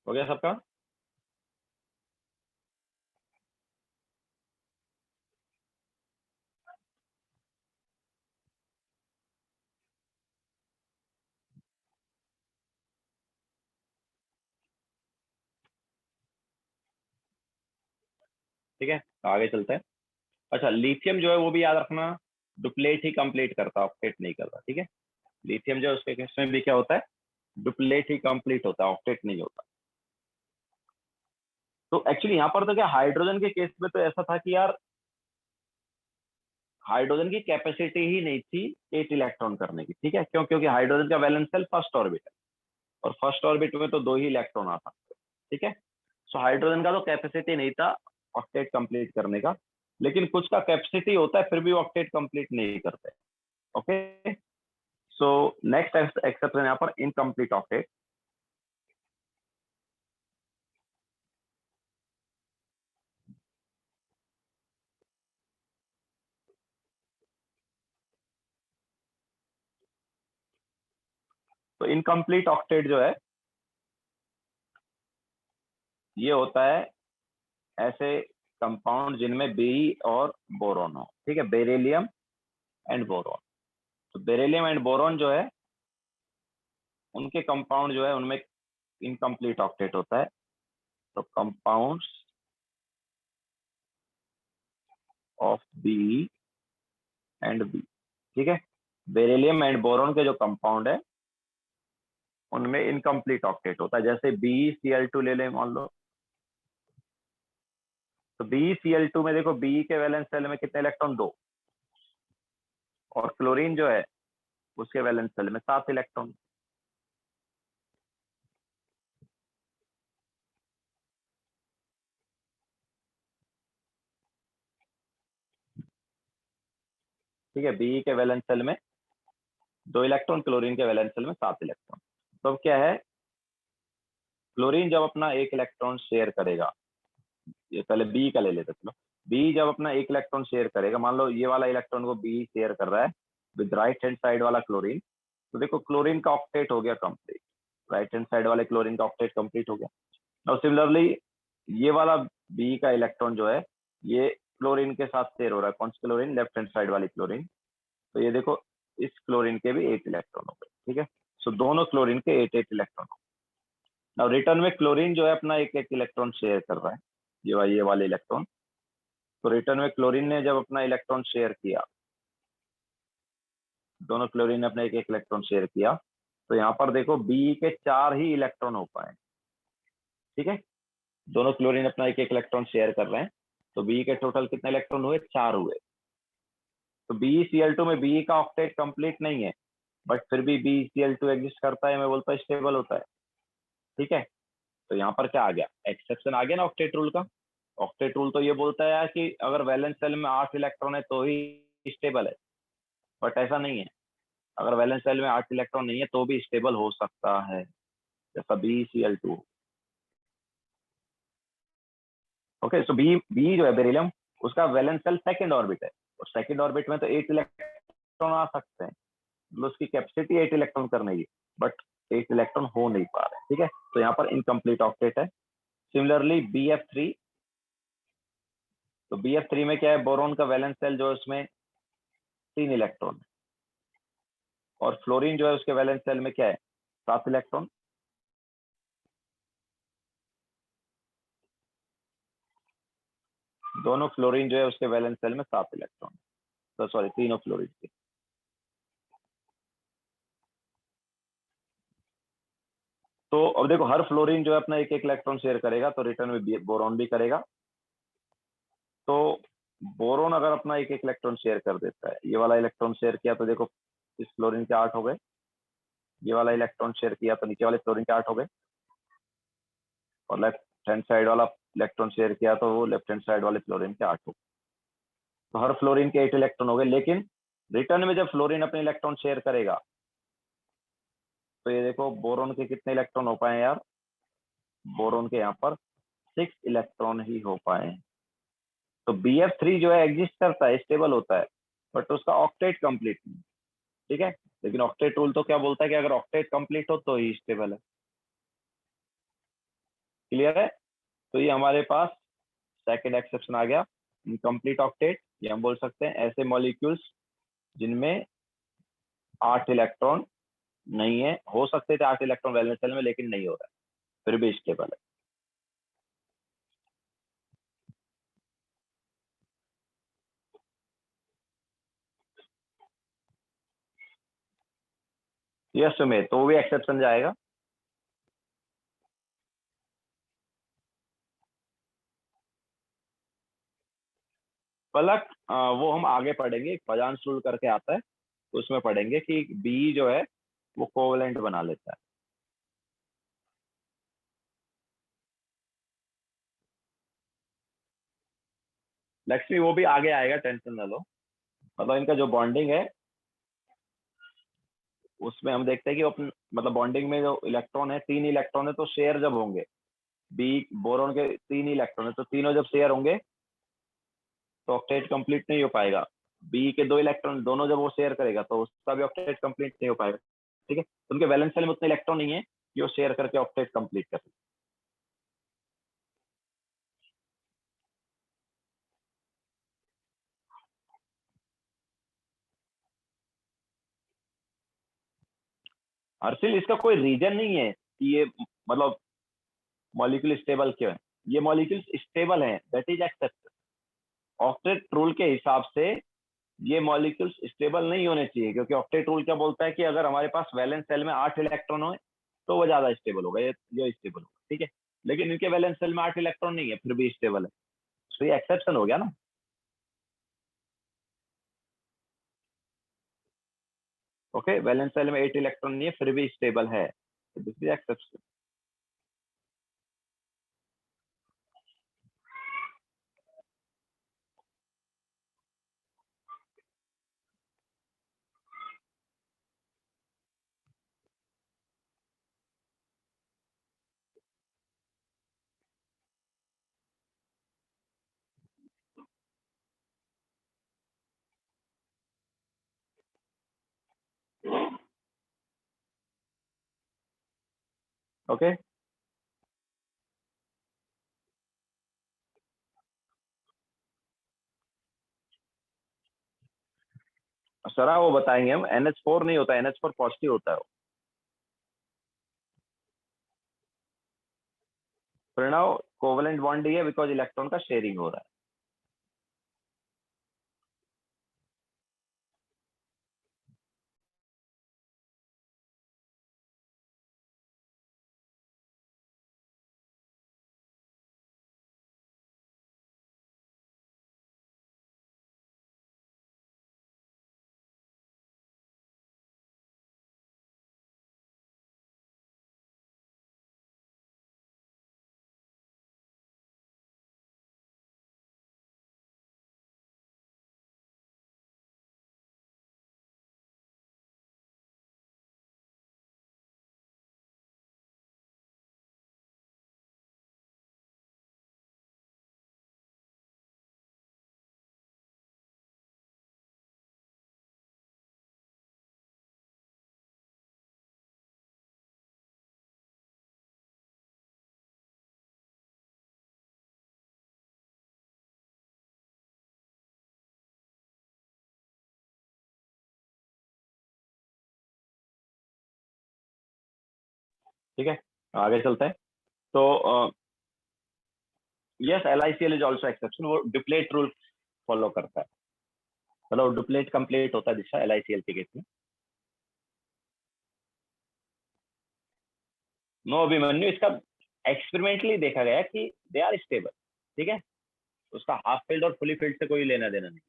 [SPEAKER 1] हो गया सबका। ठीक है, तो आगे चलते हैं। अच्छा, लिथियम जो है वो भी याद रखना, डुप्लेट ही कंप्लीट करता है, ऑक्टेट नहीं करता। ठीक है, लिथियम जो है उसके केस में भी क्या होता है, डुप्लेट ही कंप्लीट होता है, ऑक्टेट नहीं होता। तो एक्चुअली यहाँ पर तो क्या, हाइड्रोजन के केस में तो ऐसा था कि यार हाइड्रोजन की कैपेसिटी ही नहीं थी 8 इलेक्ट्रॉन करने की। ठीक है, क्यों, क्योंकि हाइड्रोजन का वैलेंस शेल फर्स्ट ऑर्बिट है और फर्स्ट ऑर्बिट में तो 2 ही इलेक्ट्रॉन आ सकते हैं। ठीक है, सो हाइड्रोजन का तो कैपेसिटी नहीं था ऑक्टेट कंप्लीट करने का, लेकिन कुछ का कैपेसिटी होता है फिर भी ऑक्टेट कंप्लीट नहीं करते। ओके, सो नेक्स्ट एक्सेप्शन यहाँ पर इनकम्प्लीट ऑक्टेट। तो इनकम्प्लीट ऑक्टेट जो है ये होता है ऐसे कंपाउंड जिनमें बी और बोरॉन हो। ठीक है, बेरिलियम एंड बोरॉन। तो बेरिलियम एंड बोरॉन जो है उनके कंपाउंड जो है उनमें इनकम्प्लीट ऑक्टेट होता है। तो compounds of B and B, ठीक है, बेरिलियम एंड बोरॉन के जो कंपाउंड है उनमें इनकम्प्लीट ऑक्टेट होता है। जैसे BeCl2 ले लें मान लो, तो BeCl2 में देखो बी के वैलेंस शेल में कितने इलेक्ट्रॉन, 2, और क्लोरीन जो है उसके वैलेंस शेल में 7 इलेक्ट्रॉन। ठीक है, बी के वैलेंस शेल में 2 इलेक्ट्रॉन, क्लोरीन के वैलेंस शेल में 7 इलेक्ट्रॉन। तो अब क्या है, क्लोरीन जब अपना 1 इलेक्ट्रॉन शेयर करेगा, ये पहले बी का ले लेते, चलो बी जब अपना 1 इलेक्ट्रॉन शेयर करेगा, मान लो ये वाला इलेक्ट्रॉन को बी शेयर कर रहा है विद राइट हैंड साइड वाला क्लोरीन, तो देखो क्लोरीन का ऑक्टेट हो गया कंप्लीट, राइट हैंड साइड वाले क्लोरीन का ऑक्टेट कंप्लीट हो गया। और सिमिलरली ये वाला बी का इलेक्ट्रॉन जो है ये क्लोरीन के साथ शेयर हो रहा है, कौन सी क्लोरीन, लेफ्ट हैंड साइड वाली क्लोरीन। तो ये देखो इस क्लोरीन के भी 8 इलेक्ट्रॉन हो गए। ठीक है, सो दोनों क्लोरीन के 8 इलेक्ट्रॉन। अब रिटर्न में क्लोरीन जो है अपना 1 1 इलेक्ट्रॉन शेयर कर रहा है। ये वाले इलेक्ट्रॉन। तो रिटर्न में क्लोरीन ने जब अपना इलेक्ट्रॉन शेयर किया, दोनों क्लोरीन ने अपना एक एक इलेक्ट्रॉन शेयर किया, तो यहाँ पर देखो बी के 4 ही इलेक्ट्रॉन हो पाए। ठीक है, दोनों क्लोरीन अपना एक एक इलेक्ट्रॉन शेयर कर रहे हैं, तो बी के टोटल कितने इलेक्ट्रॉन हुए? 4 हुए। तो BeCl2 में बी का ऑक्टेट कंप्लीट नहीं है, बट फिर भी BeCl2 एग्जिस्ट करता है, मैं बोलता है स्टेबल होता है। ठीक है, तो यहाँ पर क्या आ गया? एक्सेप्शन आ गया ना ऑक्टेट रूल का। ऑक्टेट रूल तो ये बोलता है यार कि अगर वैलेंस सेल में 8 इलेक्ट्रॉन है तो ही स्टेबल है, बट ऐसा नहीं है। अगर वैलेंस सेल में 8 इलेक्ट्रॉन नहीं है तो भी स्टेबल हो सकता है, जैसा BeCl2। ओके, सो बी जो है बेरिलियम, उसका वैलेंस सेल सेकंड ऑर्बिट है, और सेकंड ऑर्बिट में तो 8 इलेक्ट्रॉन आ सकते हैं, मतलब उसकी कैपेसिटी 8 इलेक्ट्रॉन करने की, बट 8 इलेक्ट्रॉन हो नहीं पा रहे। ठीक है, तो यहाँ पर इनकम्प्लीट ऑक्टेट है। सिमिलरली BF3, तो BF3 में क्या है? बोरोन का वैलेंस सेल जो है उसमें 3 इलेक्ट्रॉन है, और फ्लोरीन जो है उसके वैलेंस सेल में क्या है? 7 इलेक्ट्रॉन। दोनों फ्लोरीन जो है उसके वैलेंस सेल में 7 इलेक्ट्रॉन, तो सॉरी, तीनों फ्लोरीन के। तो अब देखो, हर फ्लोरीन जो है अपना एक एक इलेक्ट्रॉन शेयर करेगा, तो रिटर्न में बोरोन भी करेगा। तो बोरोन अगर अपना एक एक इलेक्ट्रॉन शेयर कर देता है, ये वाला इलेक्ट्रॉन शेयर किया तो देखो इस फ्लोरीन के 8 हो गए, ये वाला इलेक्ट्रॉन शेयर किया तो नीचे वाले फ्लोरीन के 8 हो गए, और लेफ्ट हैंड साइड वाला इलेक्ट्रॉन शेयर किया तो वो लेफ्ट हैंड साइड वाले फ्लोरीन के 8 हो गए। तो हर फ्लोरीन के 8 इलेक्ट्रॉन हो गए, लेकिन रिटर्न में जब फ्लोरीन अपने इलेक्ट्रॉन शेयर करेगा, तो ये देखो बोरोन के कितने इलेक्ट्रॉन हो पाए यार? बोरोन के यहाँ पर 6 इलेक्ट्रॉन ही हो पाए। तो BF3 जो है एग्जिस्ट करता है, स्टेबल होता है, बट उसका ऑक्टेट कंप्लीट नहीं। ठीक है, लेकिन ऑक्टेट रूल तो क्या बोलता है कि अगर ऑक्टेट कंप्लीट हो तो ही स्टेबल है। क्लियर है? तो ये हमारे पास सेकंड एक्सेप्शन आ गया, इनकम्प्लीट ऑक्टेट। ये हम बोल सकते हैं ऐसे मॉलिक्यूल्स जिनमें 8 इलेक्ट्रॉन नहीं है, हो सकते थे 8 इलेक्ट्रॉन वैलेंस सेल में, लेकिन नहीं हो रहा है, फिर भी स्टेबल है। यस सुमित, तो वो भी एक्सेप्शन जाएगा। पलक, वो हम आगे पढ़ेंगे, पजांस रूल करके आता है, तो उसमें पढ़ेंगे कि बी जो है वो कोवलेंट बना लेता है। लक्ष्मी, वो भी आगे आएगा, टेंशन ना लो। मतलब इनका जो बॉन्डिंग है उसमें हम देखते हैं कि अपन, मतलब बॉन्डिंग में जो इलेक्ट्रॉन है, 3 इलेक्ट्रॉन है, तो शेयर जब होंगे, बी बोरोन के 3 इलेक्ट्रॉन है, तो तीनों जब शेयर होंगे तो ऑक्टेट कंप्लीट नहीं हो पाएगा। बी के 2 इलेक्ट्रॉन दोनों जब वो शेयर करेगा तो उसका भी ऑक्टेट कंप्लीट नहीं हो पाएगा। ठीक है, तो उनके वैलेंस सेल में उतने इलेक्ट्रॉन नहीं है कि वो शेयर करके ऑक्टेट कंप्लीट कर सके। हर्षिल, इसका कोई रीजन नहीं है कि ये, मतलब मॉलिक्यूल स्टेबल क्यों है। ये मॉलिक्यूल्स स्टेबल हैं, that is except. Octet rule के हिसाब से ये मॉलिक्यूल्स स्टेबल नहीं होने चाहिए, क्योंकि ऑक्टेट रूल क्या बोलता है कि अगर हमारे पास वैलेंस सेल में 8 इलेक्ट्रॉन हो तो वो ज्यादा स्टेबल होगा, ये स्टेबल होगा। ठीक है, लेकिन इनके वैलेंस सेल में 8 इलेक्ट्रॉन नहीं है, फिर भी स्टेबल है, तो ये एक्सेप्शन हो गया ना। ओके, वैलेंस सेल में 8 इलेक्ट्रॉन नहीं है, फिर भी स्टेबल है, तो दिस इज एक्सेप्शन। ओके, सरा वो बताएंगे हम। NH4 नहीं होता, NH4 पॉजिटिव होता है। प्रणव, कोवेलेंट बॉन्ड ही है बिकॉज इलेक्ट्रॉन का शेयरिंग हो रहा है। ठीक है, आगे चलते हैं। तो yes, LICL is also exception, वो डुप्लेट रूल फॉलो करता है, मतलब डुप्लेट कंप्लीट होता है दिशा LICL के केस में। नो अभिमन्यु, इसका एक्सपेरिमेंटली देखा गया कि दे आर स्टेबल। ठीक है, उसका हाफ फील्ड और फुली फील्ड से कोई लेना देना नहीं।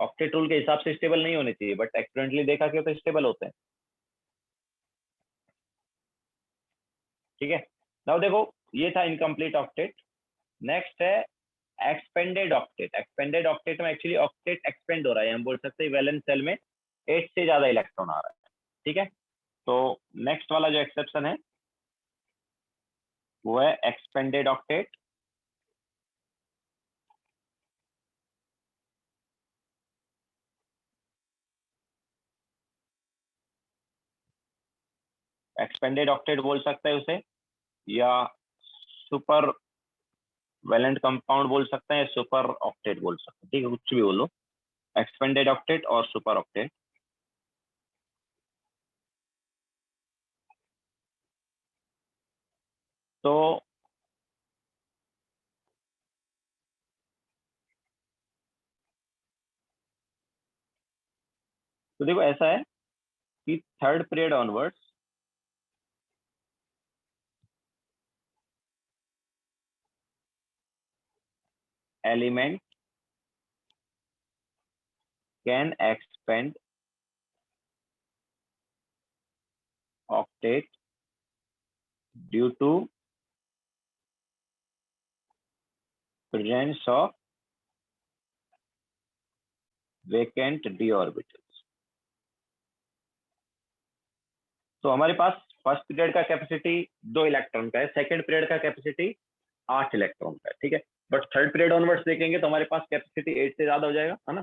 [SPEAKER 1] ऑक्टेट रूल के हिसाब से स्टेबल नहीं होने चाहिए, बट एक्सपेरिमेंटली देखा कि तो स्टेबल होते हैं। ठीक है, नाउ देखो, ये था इनकम्प्लीट ऑक्टेट। नेक्स्ट है एक्सपेंडेड ऑक्टेट। एक्सपेंडेड ऑक्टेट में एक्चुअली ऑक्टेट एक्सपेंड हो रहा है, हम बोल सकते हैं वैलेंस सेल में 8 से ज्यादा इलेक्ट्रॉन आ रहा है। ठीक है, तो नेक्स्ट वाला जो एक्सेप्शन है वो है एक्सपेंडेड ऑक्टेट। एक्सपेंडेड ऑक्टेट बोल सकते हैं उसे, या सुपर वैलेंट कंपाउंड बोल सकते हैं, सुपर ऑक्टेट बोल सकते हैं। ठीक है, कुछ भी बोलो, एक्सपेंडेड ऑक्टेट और सुपर ऑक्टेट। तो देखो ऐसा है कि third period onwards element can expand octet due to presence of vacant d orbitals। तो हमारे पास फर्स्ट पीरियड का कैपेसिटी 2 इलेक्ट्रॉन का है, सेकंड पीरियड का कैपेसिटी 8 इलेक्ट्रॉन का है। ठीक है, बट थर्ड पीरियड ऑनवर्ड्स देखेंगे तो हमारे पास कैपेसिटी 8 से ज्यादा हो जाएगा, है ना।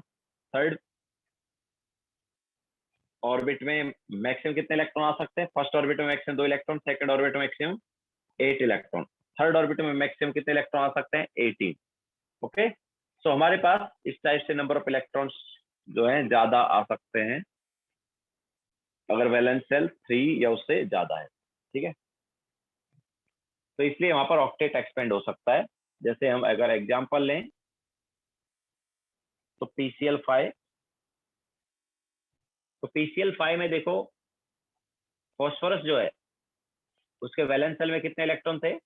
[SPEAKER 1] थर्ड ऑर्बिट में मैक्सिमम कितने इलेक्ट्रॉन आ सकते हैं? फर्स्ट ऑर्बिट में मैक्सिमम 2 इलेक्ट्रॉन, सेकंड ऑर्बिट में मैक्सिमम 8 इलेक्ट्रॉन, थर्ड ऑर्बिट में मैक्सिमम कितने इलेक्ट्रॉन आ सकते हैं? 18। ओके, सो हमारे पास इस टाइप से नंबर ऑफ इलेक्ट्रॉन्स जो है ज्यादा आ सकते हैं अगर वैलेंस सेल 3 या उससे ज्यादा है। ठीक है, तो इसलिए वहां पर ऑक्टेट एक्सपेंड हो सकता है। जैसे हम अगर एग्जांपल लें तो PCl5, तो PCl5 में देखो फॉस्फोरस जो है उसके वैलेंस सेल में कितने इलेक्ट्रॉन थे?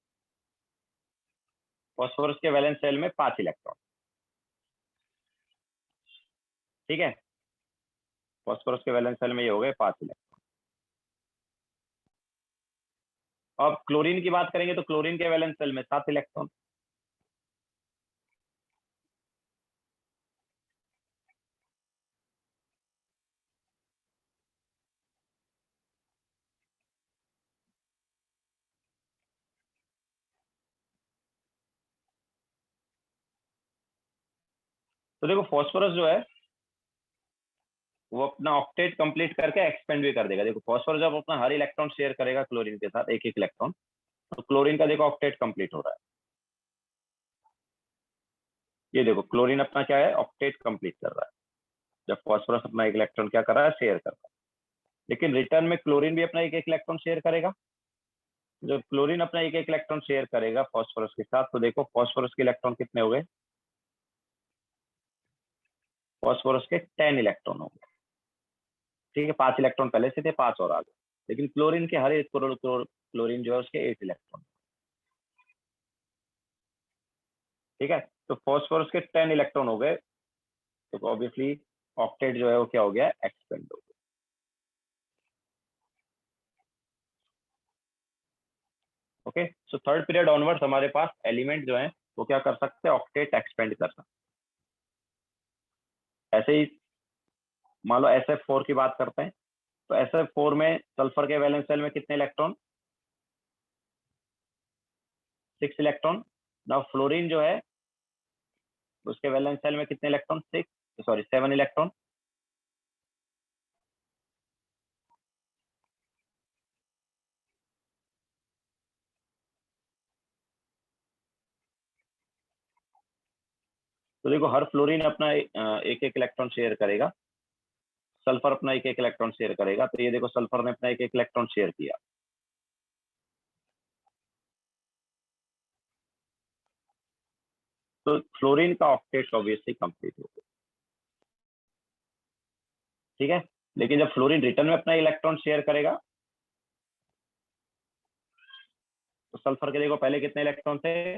[SPEAKER 1] फॉस्फोरस के वैलेंस सेल में 5 इलेक्ट्रॉन। ठीक है, फॉस्फोरस के वैलेंस सेल में ये हो गए 5 इलेक्ट्रॉन। अब क्लोरीन की बात करेंगे तो क्लोरीन के वैलेंस सेल में 7 इलेक्ट्रॉन। तो देखो फॉस्फोरस जो है वो अपना ऑक्टेट कंप्लीट करके एक्सपेंड भी कर देगा। देखो फॉस्फोरस जब अपना हर इलेक्ट्रॉन शेयर करेगा क्लोरीन के साथ एक एक इलेक्ट्रॉन, तो क्लोरीन का देखो ऑक्टेट कंप्लीट हो रहा है। ये देखो क्लोरीन अपना क्या है, ऑक्टेट कंप्लीट कर रहा है, जब फॉस्फोरस अपना एक इलेक्ट्रॉन क्या कर रहा है, शेयर कर रहा है। लेकिन रिटर्न में क्लोरीन भी अपना एक एक इलेक्ट्रॉन शेयर करेगा। जब क्लोरीन अपना एक एक इलेक्ट्रॉन शेयर करेगा फॉस्फोरस के साथ, तो देखो फॉस्फोरस के इलेक्ट्रॉन कितने हो गए, फॉस्फोरस के 10 इलेक्ट्रॉन हो गए। ठीक है, 5 इलेक्ट्रॉन पहले से थे, 5 और आ गए। लेकिन क्लोरीन के हर एक क्लोरीन जो है उसके 8 इलेक्ट्रॉन। ठीक है, तो फॉस्फोरस के 10 इलेक्ट्रॉन हो गए, तो ऑब्वियसली ऑक्टेट जो है वो क्या हो गया, एक्सपेंड हो गया। Okay, so third period onwards हमारे पास एलिमेंट जो है वो क्या कर सकते हैं, ऑक्टेट एक्सपेंड कर सकते हैं। ऐसे ही मान लो SF4 की बात करते हैं, तो SF4 में सल्फर के वैलेंस शेल में कितने इलेक्ट्रॉन, 6 इलेक्ट्रॉन। ना फ्लोरीन जो है उसके वैलेंस शेल में कितने इलेक्ट्रॉन, 7 इलेक्ट्रॉन। तो देखो हर फ्लोरीन अपना एक एक इलेक्ट्रॉन शेयर करेगा, सल्फर अपना एक एक इलेक्ट्रॉन शेयर करेगा। तो ये देखो सल्फर ने अपना एक एक इलेक्ट्रॉन शेयर किया, तो फ्लोरीन का ऑक्टेट ऑब्वियसली कंप्लीट हो गया। ठीक है, लेकिन जब फ्लोरीन रिटर्न में अपना इलेक्ट्रॉन शेयर करेगा, तो सल्फर के देखो पहले कितने इलेक्ट्रॉन थे,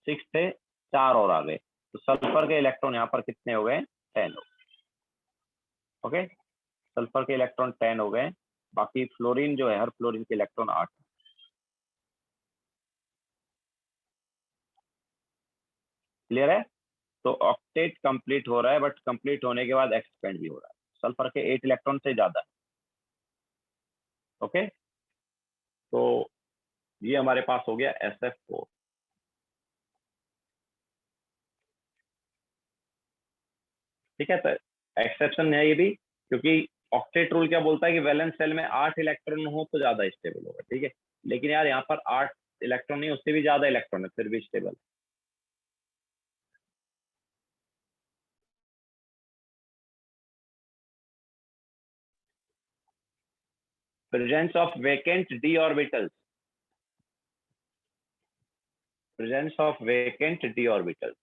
[SPEAKER 1] 6 थे, 4 और आ गए। तो सल्फर के इलेक्ट्रॉन यहाँ पर कितने हो गए, 10 हो गए। ओके, सल्फर के इलेक्ट्रॉन 10 हो गए, बाकी फ्लोरीन जो है हर फ्लोरीन के इलेक्ट्रॉन 8। क्लियर है, तो ऑक्टेट कंप्लीट हो रहा है, बट कंप्लीट होने के बाद एक्सपेंड भी हो रहा है, सल्फर के 8 इलेक्ट्रॉन से ज्यादा। ओके, तो ये हमारे पास हो गया SF4। ठीक है, तो एक्सेप्शन है ये भी, क्योंकि ऑक्टेट रूल क्या बोलता है कि वैलेंस शेल में 8 इलेक्ट्रॉन हो तो ज्यादा स्टेबल होगा। ठीक है, लेकिन यार यहाँ पर 8 इलेक्ट्रॉन नहीं, उससे भी ज्यादा इलेक्ट्रॉन है, फिर भी stable. Presence of vacant D orbitals, presence of vacant D orbitals.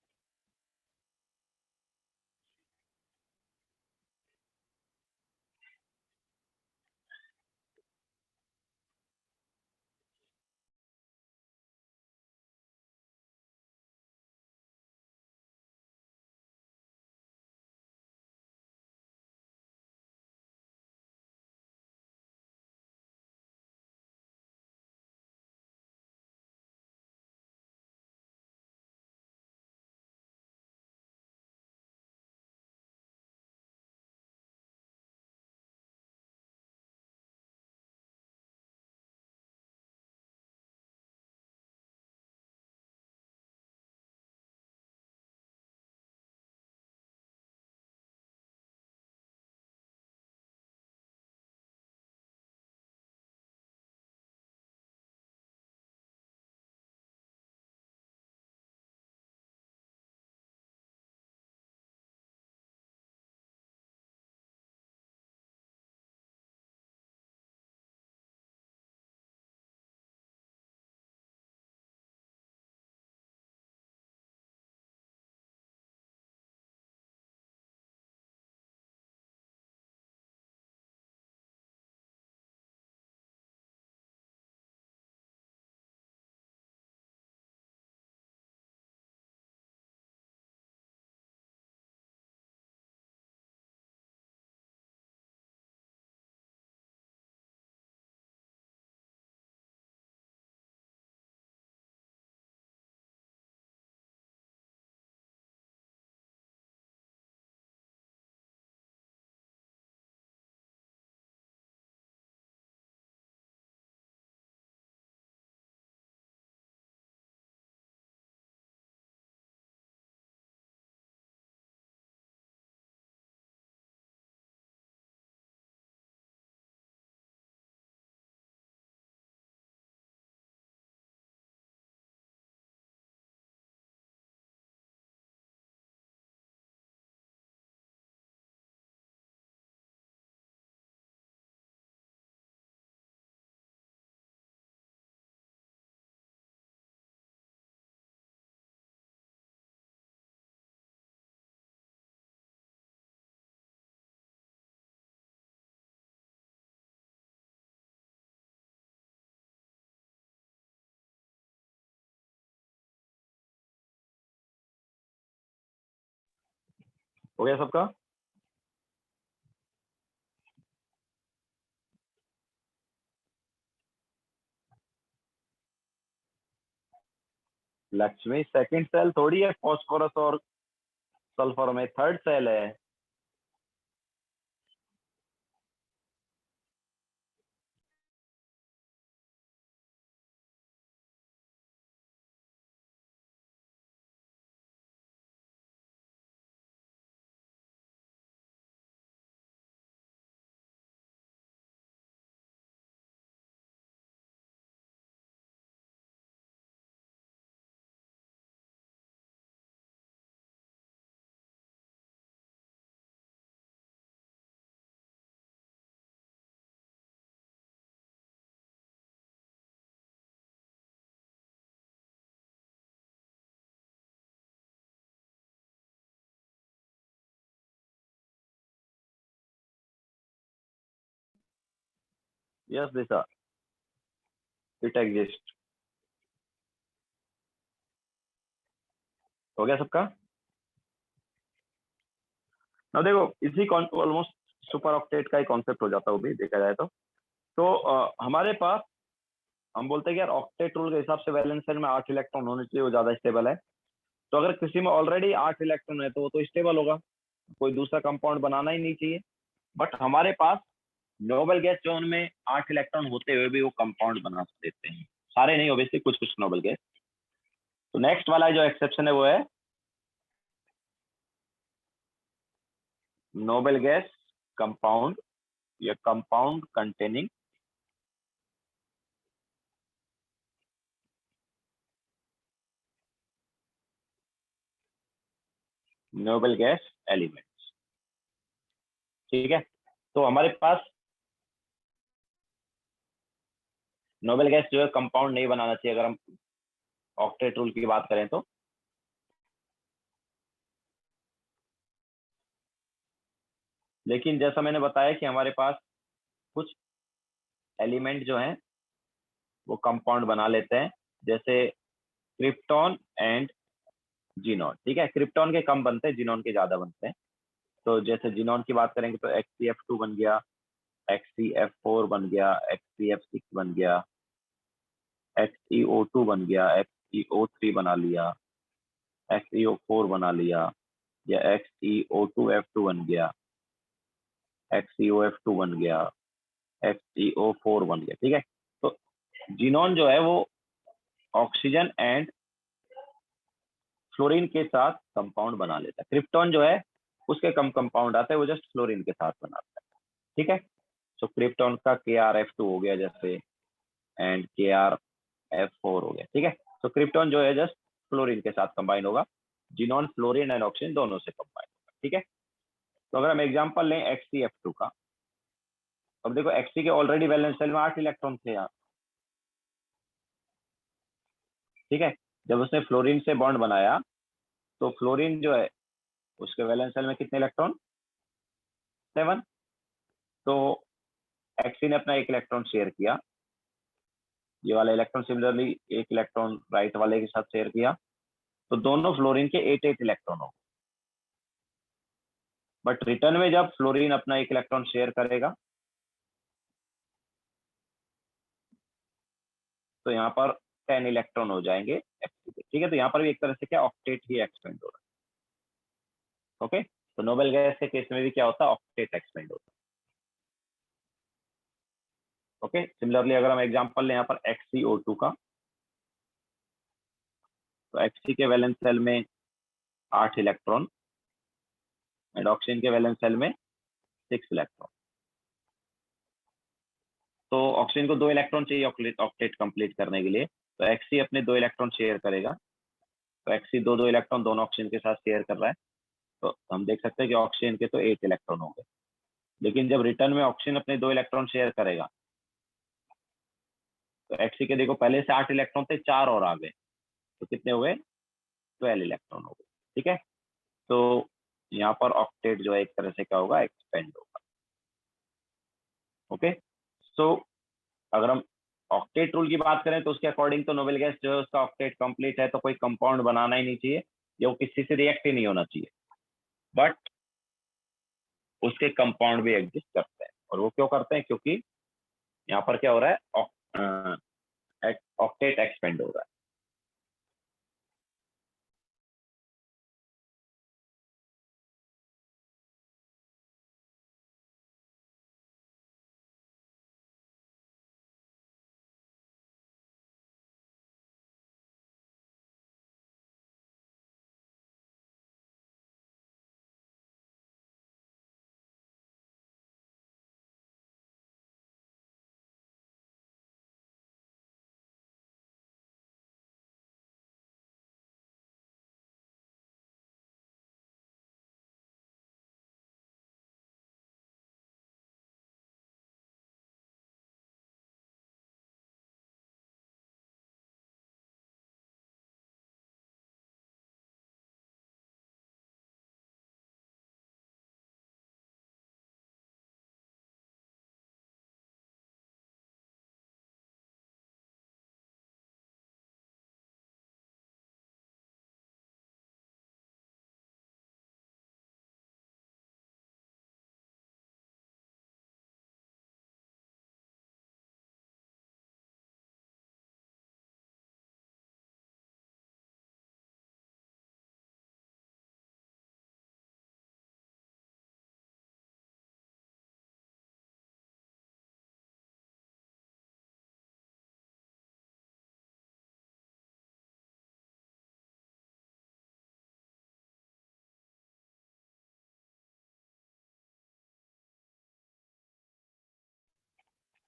[SPEAKER 1] हो गया सबका? लक्ष्मी सेकंड सेल थोड़ी है, फॉस्फोरस और सल्फर में थर्ड सेल है। Yes Disha, it exist. हो गया सबका? ना देखो, इसी ऑलमोस्ट सुपर ऑक्टेट का ही कॉन्सेप्ट हो जाता है वो भी देखा जाए तो हमारे पास हम बोलते हैं कि यार ऑक्टेट रूल के हिसाब से वैलेंस शेल में 8 इलेक्ट्रॉन होने चाहिए, वो ज्यादा स्टेबल है। तो अगर किसी में ऑलरेडी 8 इलेक्ट्रॉन है तो वो तो स्टेबल होगा, कोई दूसरा कंपाउंड बनाना ही नहीं चाहिए। बट हमारे पास नोबल गैस जो उनमें 8 इलेक्ट्रॉन होते हुए भी वो कंपाउंड बना देते हैं, सारे नहीं ऑब्वियसली, कुछ कुछ नोबल गैस। तो नेक्स्ट वाला जो एक्सेप्शन है वो है नोबल गैस कंपाउंड या compound containing noble gas elements. ठीक है, तो हमारे पास नोबल गैस जो है कंपाउंड नहीं बनाना चाहिए अगर हम ऑक्टेट रूल की बात करें तो। लेकिन जैसा मैंने बताया कि हमारे पास कुछ एलिमेंट जो हैं वो कंपाउंड बना लेते हैं, जैसे क्रिप्टॉन एंड जीनॉन। ठीक है, क्रिप्टॉन के कम बनते हैं, जीनॉन के ज्यादा बनते हैं। तो जैसे जीनॉन की बात करेंगे तो XCF2 बन गया, XCF4 बन गया, XCF6 बन गया, XeO2 बन गया, XeO3 बना लिया, XeO4 बना लिया, या XeO2F2 बन गया, XeOF2 बन गया, XeO4 बन गया। ठीक है, तो जीनॉन जो है वो ऑक्सीजन एंड फ्लोरीन के साथ कंपाउंड बना लेता है। क्रिप्टॉन जो है उसके कम कंपाउंड आते हैं, वो जस्ट फ्लोरीन के साथ बनाता है। ठीक है, तो क्रिप्टॉन का KrF2 हो गया जैसे, एंड KrF4 हो गया। ठीक है, तो क्रिप्टॉन जो है जस्ट फ्लोरीन के साथ कंबाइन होगा, जिनॉन फ्लोरीन एंड ऑक्सीजन दोनों से कंबाइन होगा। ठीक है, तो अगर हम एग्जांपल लें XCF2 का, अब देखो Xc के ऑलरेडी वैलेंस शेल में 8 इलेक्ट्रॉन थे यहाँ। ठीक है, जब उसने फ्लोरीन से बॉन्ड बनाया तो फ्लोरीन जो है उसके वैलेंस शेल में कितने इलेक्ट्रॉन? 7। तो Xc ने अपना 1 इलेक्ट्रॉन शेयर किया, ये वाला इलेक्ट्रॉन सिमिलरली 1 इलेक्ट्रॉन राइट वाले के साथ शेयर किया, तो दोनों फ्लोरीन के 8 इलेक्ट्रॉन हो। बट रिटर्न में जब फ्लोरीन अपना 1 इलेक्ट्रॉन शेयर करेगा तो यहाँ पर 10 इलेक्ट्रॉन हो जाएंगे Xc के। ठीक है, तो यहाँ पर भी एक तरह से क्या ऑक्टेट ही एक्सपेंड हो रहा है। ओके, तो नोबेल गैस के केस में भी क्या होता है, ऑक्टेट एक्सपेंड होता है। ओके, सिमिलरली अगर हम एग्जांपल लें यहाँ पर XCO2 का, तो Xc के वैलेंस सेल में 8 इलेक्ट्रॉन एंड ऑक्सीजन के वैलेंस सेल में 6 इलेक्ट्रॉन। तो ऑक्सीजन को 2 इलेक्ट्रॉन चाहिए ऑक्टेट कंप्लीट करने के लिए, तो Xc अपने 2 इलेक्ट्रॉन शेयर करेगा। तो Xc दो इलेक्ट्रॉन दोनों ऑक्सीजन के साथ शेयर कर रहा है, तो हम देख सकते हैं कि ऑक्सीजन के तो 8 इलेक्ट्रॉन हो गए। लेकिन जब रिटर्न में ऑक्सीजन अपने 2 इलेक्ट्रॉन शेयर करेगा तो Xc के देखो पहले से 8 इलेक्ट्रॉन थे, 4 और आ गए, तो कितने हुए? 12 इलेक्ट्रॉन हो गए। ठीक है, तो यहाँ पर ऑक्टेट जो है एक तरह से क्या होगा, एक्सपेंड होगा। ओके, सो अगर हम ऑक्टेट रूल की बात करें तो उसके अकॉर्डिंग तो नोबेल गैस जो है उसका ऑक्टेट कंप्लीट है तो कोई कंपाउंड बनाना ही नहीं चाहिए, या वो किसी से रिएक्ट ही नहीं होना चाहिए। बट उसके कंपाउंड भी एग्जिस्ट करते हैं। और वो क्यों करते हैं? क्योंकि यहाँ पर क्या हो रहा है, ऑक्टेट एक्सपेंड हो रहा है।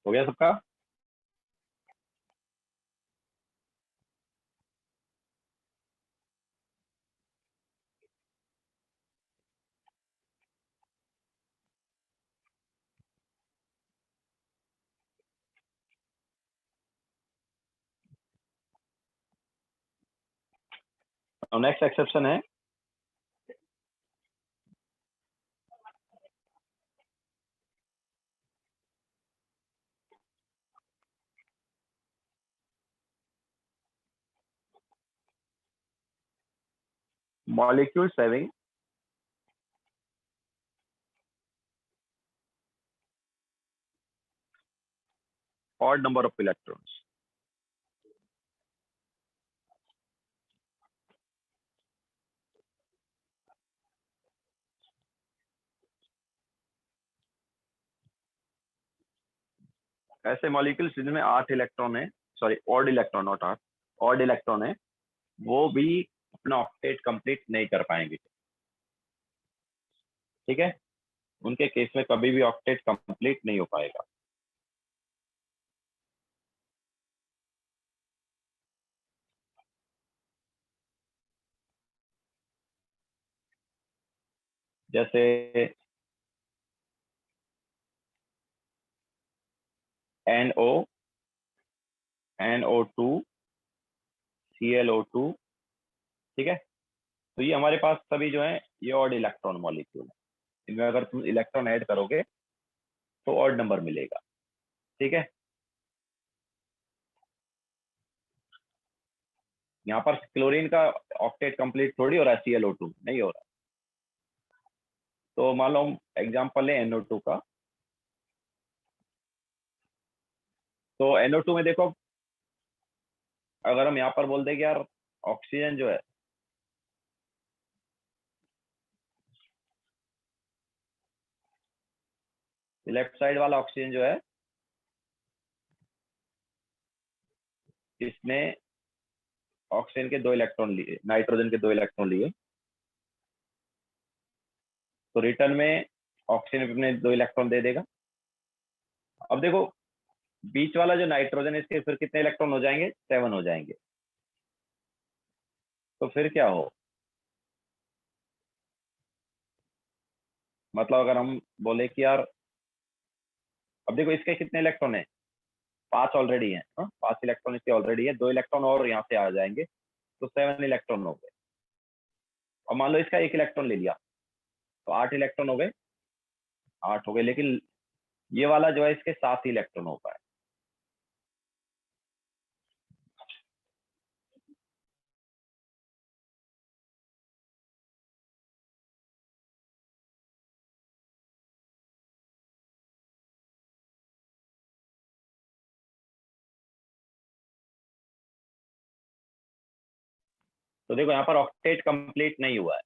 [SPEAKER 1] हो गया सबका? नेक्स्ट एक्सेप्शन है molecules having odd number of electrons। ऐसे मॉलिक्यूल्स जिनमें 8 इलेक्ट्रॉन है, sorry odd electron, not 8, odd electron है, वो भी अपना ऑक्टेट कंप्लीट नहीं कर पाएंगे। ठीक है, उनके केस में कभी भी ऑक्टेट कंप्लीट नहीं हो पाएगा। जैसे NO, NO2, ClO2। ठीक है, तो ये हमारे पास सभी जो है ये ऑड इलेक्ट्रॉन मॉलिक्यूल है। इनमें अगर तुम इलेक्ट्रॉन ऐड करोगे तो ऑड नंबर मिलेगा। ठीक है, यहाँ पर क्लोरीन का ऑक्टेट कंप्लीट थोड़ी हो रहा है, ClO2 नहीं हो रहा। तो मान लो हम एग्जाम्पल है NO2 का। तो NO2 में देखो, अगर हम यहाँ पर बोल दें कि यार ऑक्सीजन जो है, लेफ्ट साइड वाला ऑक्सीजन जो है, इसने ऑक्सीजन के 2 इलेक्ट्रॉन लिए, नाइट्रोजन के 2 इलेक्ट्रॉन लिए, तो रिटर्न में ऑक्सीजन अपने 2 इलेक्ट्रॉन दे देगा। अब देखो बीच वाला जो नाइट्रोजन है, इसके फिर कितने इलेक्ट्रॉन हो जाएंगे? 7 हो जाएंगे। तो फिर क्या हो, मतलब अगर हम बोले कि यार, अब देखो इसके कितने इलेक्ट्रॉन है? 5 ऑलरेडी है, 5 इलेक्ट्रॉन इसके ऑलरेडी है, 2 इलेक्ट्रॉन और यहाँ से आ जाएंगे, तो 7 इलेक्ट्रॉन हो गए। और मान लो इसका 1 इलेक्ट्रॉन ले लिया, तो 8 इलेक्ट्रॉन हो गए, 8 हो गए, लेकिन ये वाला जो है इसके 7 इलेक्ट्रॉन हो पाए। तो देखो यहाँ पर ऑक्टेट कंप्लीट नहीं हुआ है।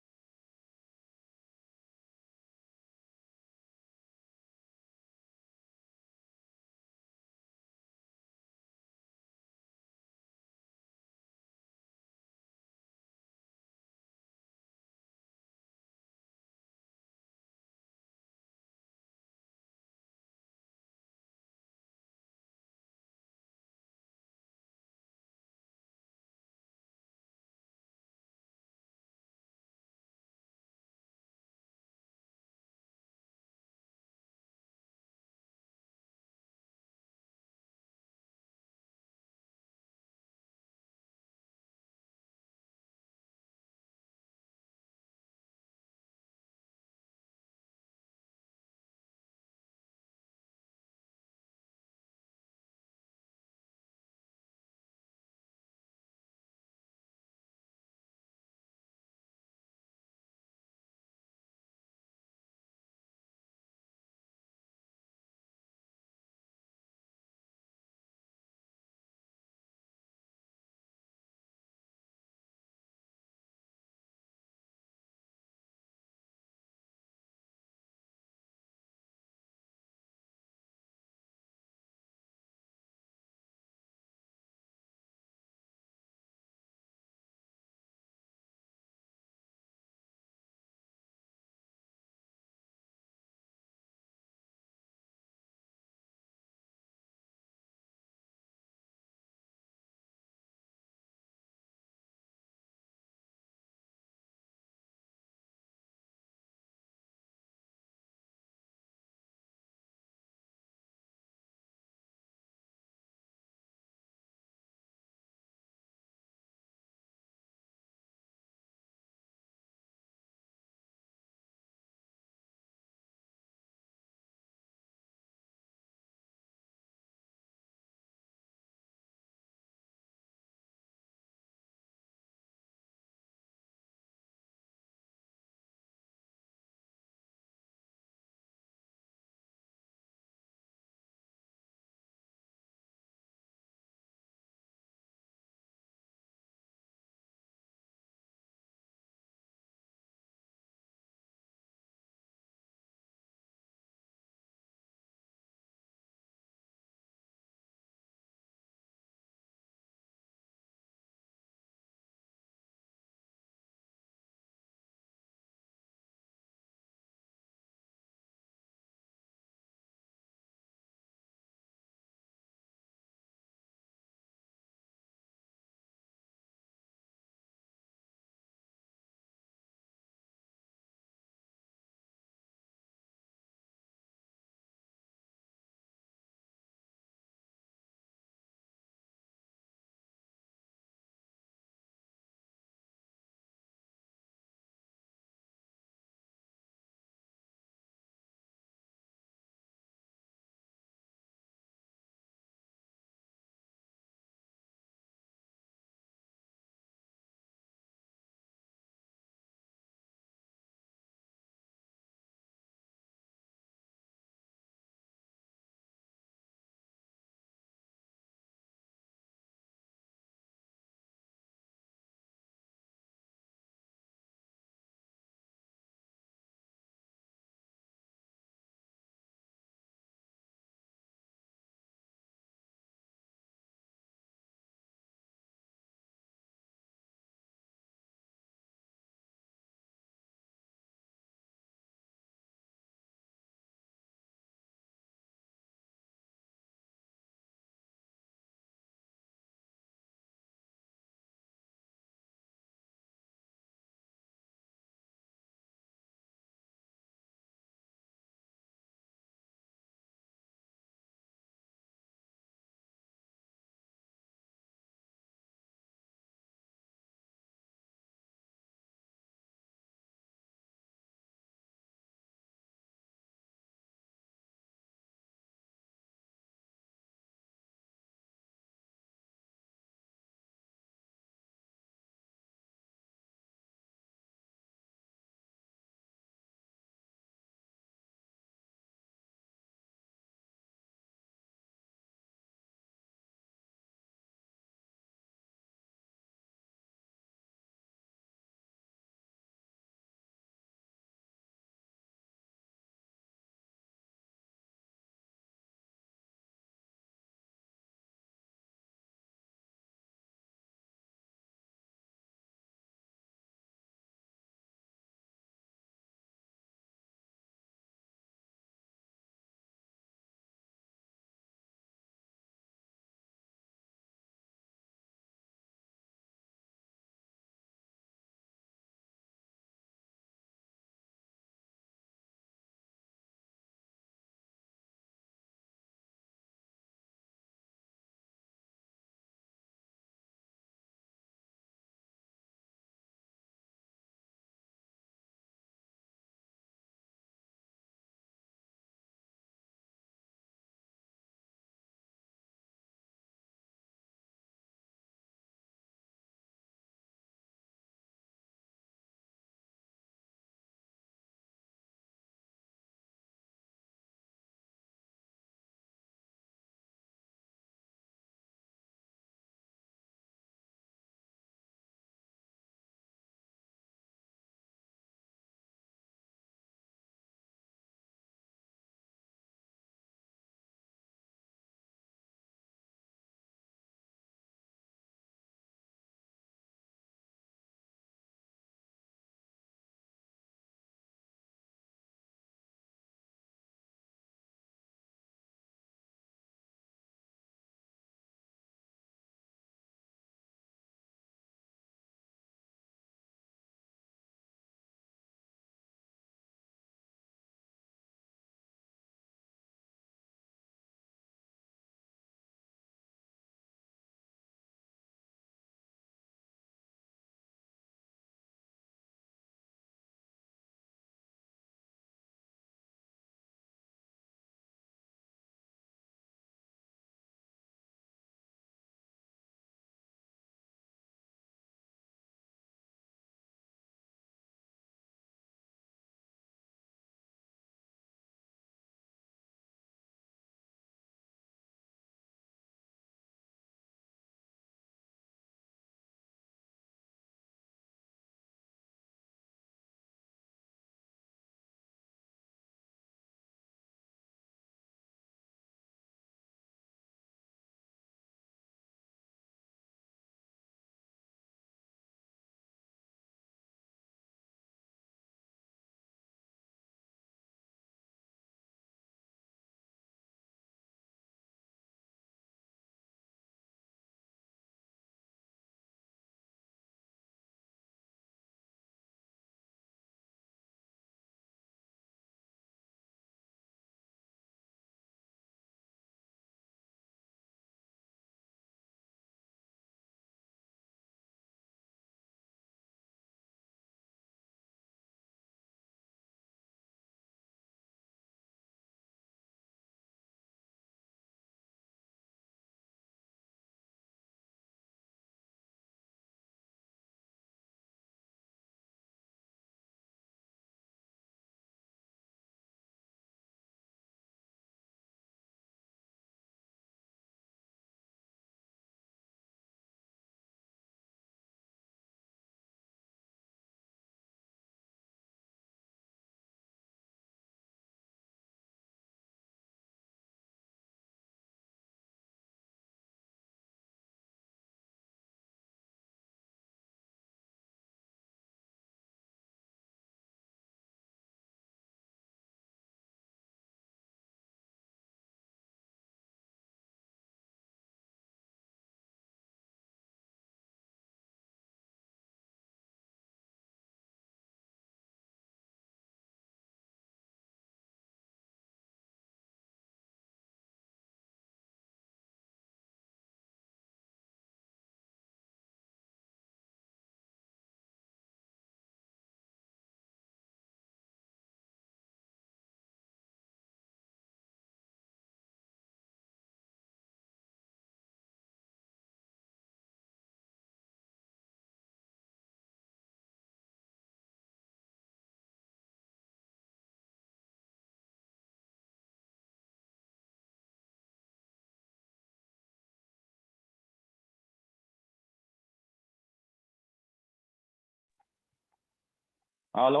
[SPEAKER 1] हेलो,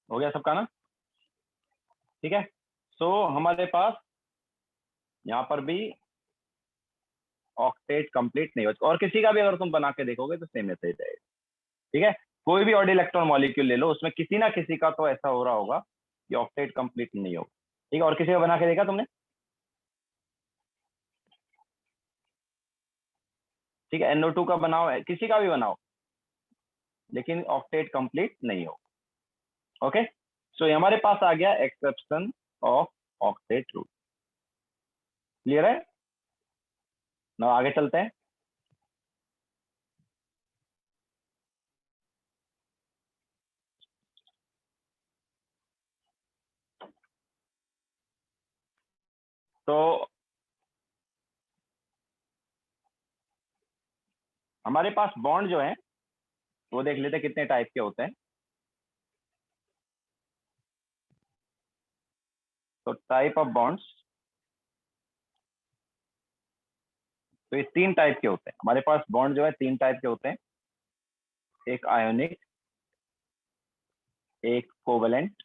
[SPEAKER 1] हो गया सबका ना? ठीक है। सो हमारे पास यहाँ पर भी ऑक्टेट कंप्लीट नहीं हो, और किसी का भी अगर तुम बना के देखोगे तो सेम मैसेज रहेगा। ठीक है। कोई भी ऑड इलेक्ट्रॉन मॉलिक्यूल ले लो, उसमें किसी ना किसी का तो ऐसा हो रहा होगा कि ऑक्टेट कंप्लीट नहीं होगा। ठीक है, और किसी का बना के देखा तुमने? ठीक है, NO2 का बनाओ, किसी का भी बनाओ, लेकिन ऑक्टेट कंप्लीट नहीं हो। ओके। सो हमारे पास आ गया exception of octet rule. Clear है ना? आगे चलते हैं। तो हमारे पास बॉन्ड जो है वो देख लेते हैं कितने टाइप के होते हैं। तो टाइप ऑफ बॉन्ड्स, तो ये 3 टाइप के होते हैं हमारे पास। बॉन्ड जो है 3 टाइप के होते हैं, एक आयोनिक, एक कोवेलेंट,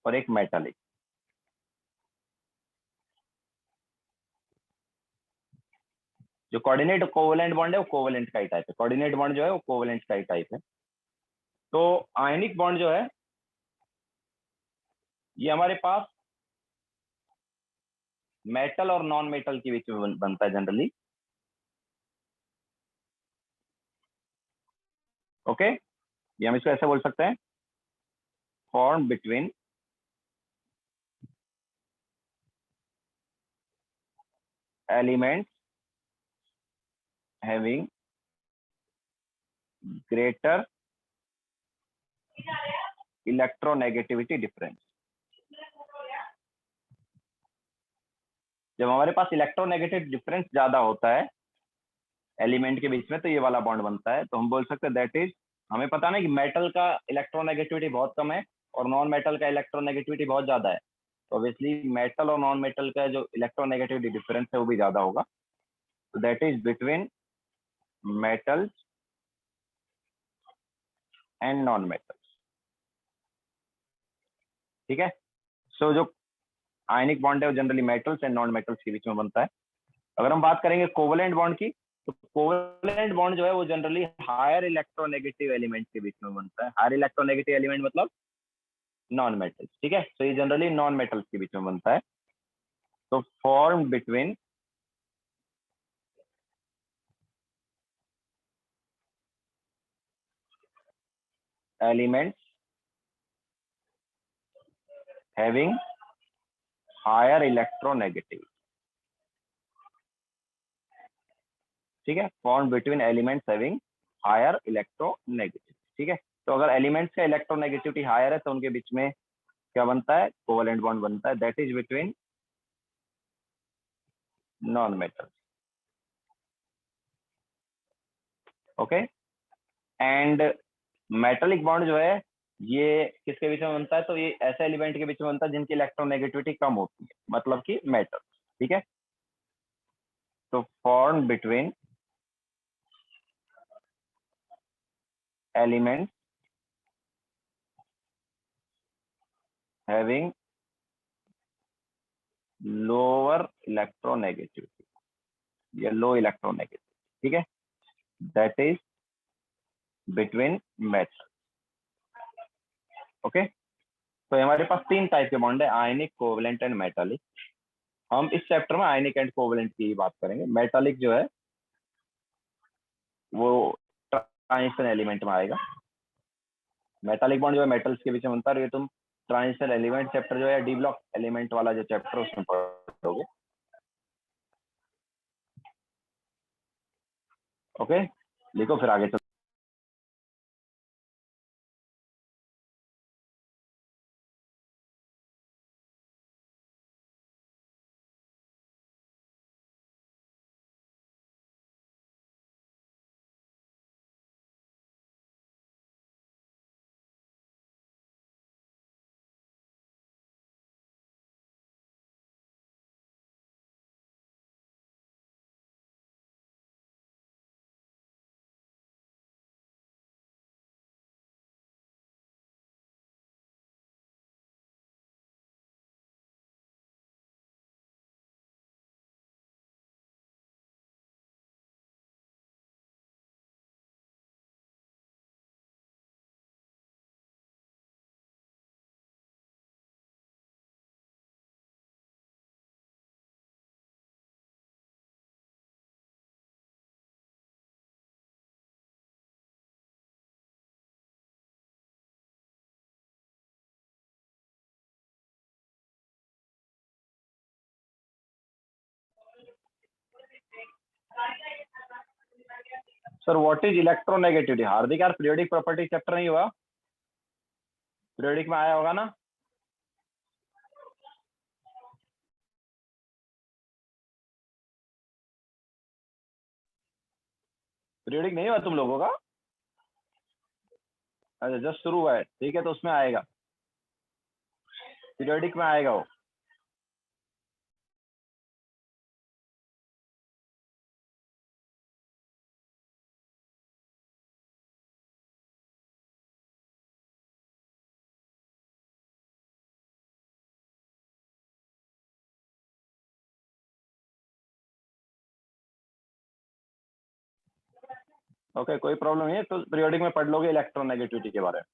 [SPEAKER 1] और एक मेटालिक। जो कोऑर्डिनेट कोवेलेंट बॉन्ड है वो कोवेलेंट का ही टाइप है, कोऑर्डिनेट बॉन्ड जो है वो कोवेलेंट का ही टाइप है। तो आयनिक बॉन्ड जो है ये हमारे पास मेटल और नॉन मेटल के बीच में बनता है जनरली। ओके, ये हम इसको ऐसे बोल सकते हैं, form between elements having greater electronegativity difference. जब हमारे पास इलेक्ट्रोनेगेटिव डिफरेंस ज्यादा होता है एलिमेंट के बीच में, तो ये वाला बॉन्ड बनता है। तो हम बोल सकते हैं दैट इज, हमें पता ना कि मेटल का इलेक्ट्रोनेगेटिविटी बहुत कम है और नॉन मेटल का इलेक्ट्रोनेगेटिविटी बहुत ज्यादा है। तो ऑब्वियसली मेटल और नॉन मेटल का जो इलेक्ट्रोनेगेटिविटी डिफरेंस है वो भी ज्यादा होगा। तो that is between metals and non metals. ठीक है। सो जो आयनिक बॉन्ड है वो generally metals and non metals के बीच में बनता है। अगर हम बात करेंगे कोवेलेंट बॉन्ड की, तो कोवेलेंट बॉन्ड जो है वो जनरली हायर इलेक्ट्रोनेगेटिव एलिमेंट के बीच में बनता है। हायर इलेक्ट्रोनेगेटिव एलिमेंट मतलब नॉन मेटल्स। ठीक है, तो ये जनरली नॉन मेटल्स के बीच में बनता है। तो form between elements having higher electronegative. ठीक है, form between elements having higher electronegative. ठीक है, तो अगर एलिमेंट्स का इलेक्ट्रोनेगेटिविटी हायर है तो उनके बीच में क्या बनता है? कोवेलेंट बॉन्ड बनता है, that is between non metals. Okay. And metallic bond जो है ये किसके बीच में बनता है? तो ये ऐसे एलिमेंट के बीच में बनता है जिनकी इलेक्ट्रोनेगेटिविटी कम होती है, मतलब कि मेटल। ठीक है, तो form between elements having lower electronegativity या लो इलेक्ट्रोनेगेटिव। ठीक है, that is between metal. Okay. तो हमारे पास 3 टाइप के बॉन्ड है, आयनिक, कोवेलेंट एंड मेटालिक। हम इस चैप्टर में आयनिक एंड कोवेलेंट की ही बात करेंगे। मेटालिक जो है वो ट्रांजिशन एलिमेंट में आएगा। मेटालिक बॉन्ड जो है मेटल्स के बीच में बनता है, और ये तुम ट्रांजिशन एलिमेंट चैप्टर जो है डी ब्लॉक एलिमेंट वाला जो चैप्टर है उसमें पढ़ोगे। ओके, लिखो फिर आगे चलो। Sir what is electronegativity? Hardik यार पीरियोडिक प्रॉपर्टी चैप्टर नहीं हुआ? पीरियोडिक में आया होगा ना? पीरियोडिक नहीं हुआ तुम लोगों का? अच्छा जस्ट शुरू हुआ है, ठीक है, तो उसमें आएगा, पीरियोडिक में आएगा वो। ओके कोई प्रॉब्लम नहीं है, तो पीरियोडिक में पढ़ लोगे इलेक्ट्रोनेगेटिविटी के बारे में।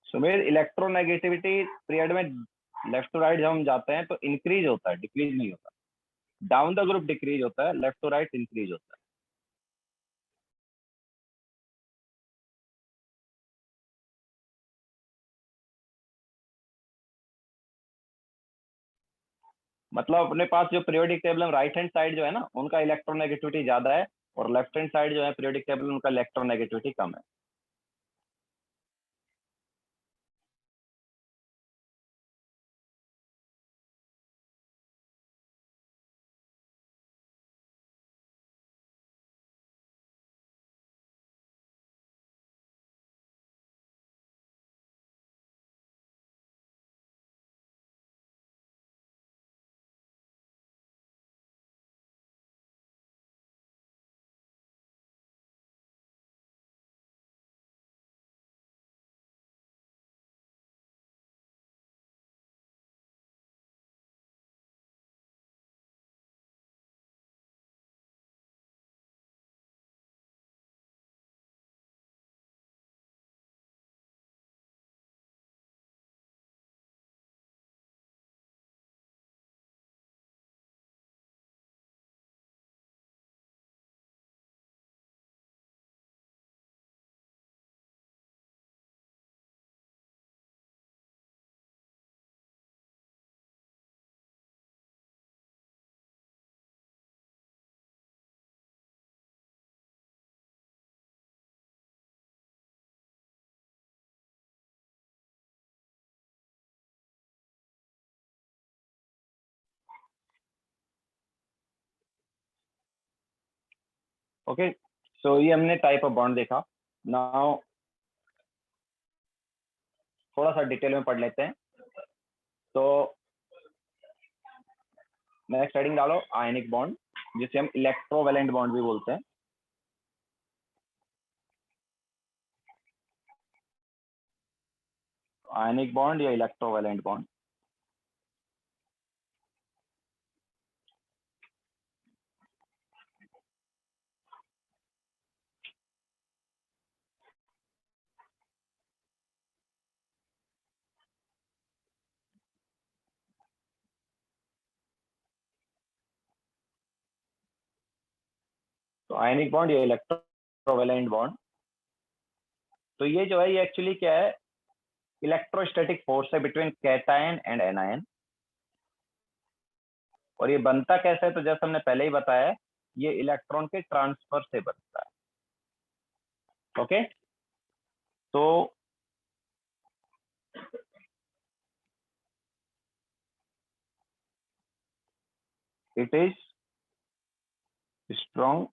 [SPEAKER 1] सुमेर, इलेक्ट्रोनेगेटिविटी पीरियड में लेफ्ट टू राइट जब हम जाते हैं तो इंक्रीज होता है, डिक्रीज नहीं होता। डाउन द ग्रुप डिक्रीज होता है, लेफ्ट टू राइट इंक्रीज होता है। मतलब अपने पास जो पीरियोडिक टेबल है राइट हैंड साइड जो है ना, उनका इलेक्ट्रोनेगेटिविटी ज्यादा है, और लेफ्ट हैंड साइड जो है पीरियोडिक टेबल उनका इलेक्ट्रोनेगेटिविटी कम है। ओके सो ये हमने टाइप ऑफ बॉन्ड देखा। नाउ थोड़ा सा डिटेल में पढ़ लेते हैं। तो नेक्स्ट हेडिंग डालो आयनिक बॉन्ड, जिसे हम इलेक्ट्रोवैलेंट बॉन्ड भी बोलते हैं। आयनिक बॉन्ड या इलेक्ट्रोवैलेंट बॉन्ड। तो आयनिक बॉन्ड या इलेक्ट्रोवैलेंट बॉन्ड, तो ये जो है ये एक्चुअली क्या है, इलेक्ट्रोस्टैटिक फोर्स है बिटवीन कैटायन एंड एनायन। और ये बनता कैसे है, तो जैसे हमने पहले ही बताया, ये इलेक्ट्रॉन के ट्रांसफर से बनता है। ओके तो it is strong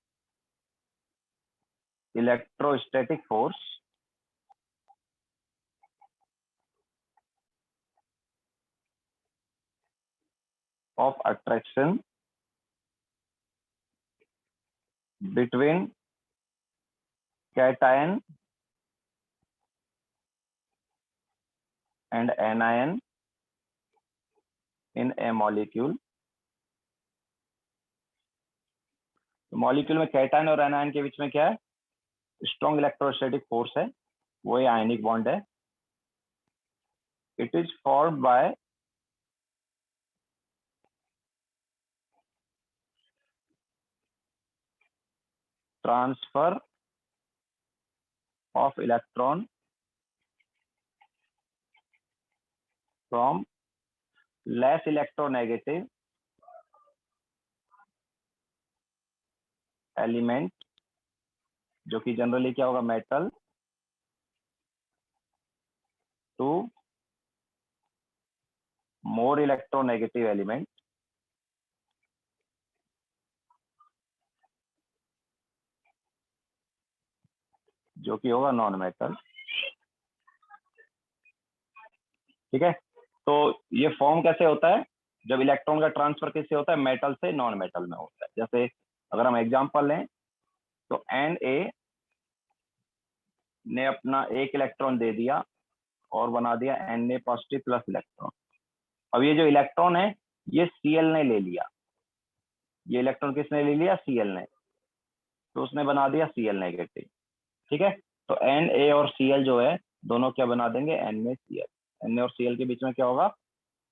[SPEAKER 1] electrostatic force of attraction between cation and anion in a molecule। Molecule में कैटायन और एनायन के बीच में क्या है? स्ट्रॉन्ग इलेक्ट्रोस्टैटिक फोर्स है, वही आयनिक बॉन्ड है। It is formed by transfer of electron from less electronegative element, जो कि जनरली क्या होगा? Metal, to more electronegative element, जो कि होगा नॉन मेटल। ठीक है, तो ये फॉर्म कैसे होता है? जब इलेक्ट्रॉन का ट्रांसफर किससे होता है? मेटल से नॉन मेटल में होता है। जैसे अगर हम एग्जांपल लें तो Na ने अपना एक इलेक्ट्रॉन दे दिया और बना दिया Na पॉजिटिव प्लस इलेक्ट्रॉन। अब ये जो इलेक्ट्रॉन है ये Cl ने ले लिया, ये इलेक्ट्रॉन किसने ले लिया? Cl ने, तो उसने बना दिया Cl नेगेटिव। ठीक है, तो Na और Cl जो है दोनों क्या बना देंगे? NaCl। Na और Cl के बीच में क्या होगा?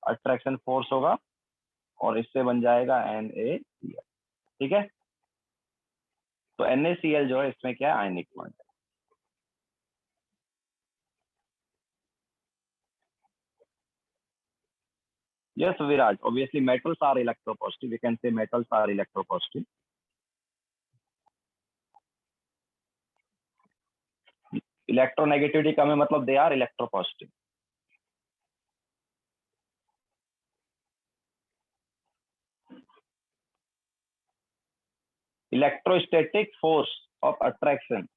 [SPEAKER 1] अट्रैक्शन फोर्स होगा और इससे बन जाएगा NaCl। ठीक है, तो NaCl जो है इसमें क्या है? आयनिक बॉन्ड है। Yes, Viraj. Obviously, metals are electropositive. We can say metals are electropositive. Electronegativity का में मतलब they are electropositive. Electrostatic force of attraction.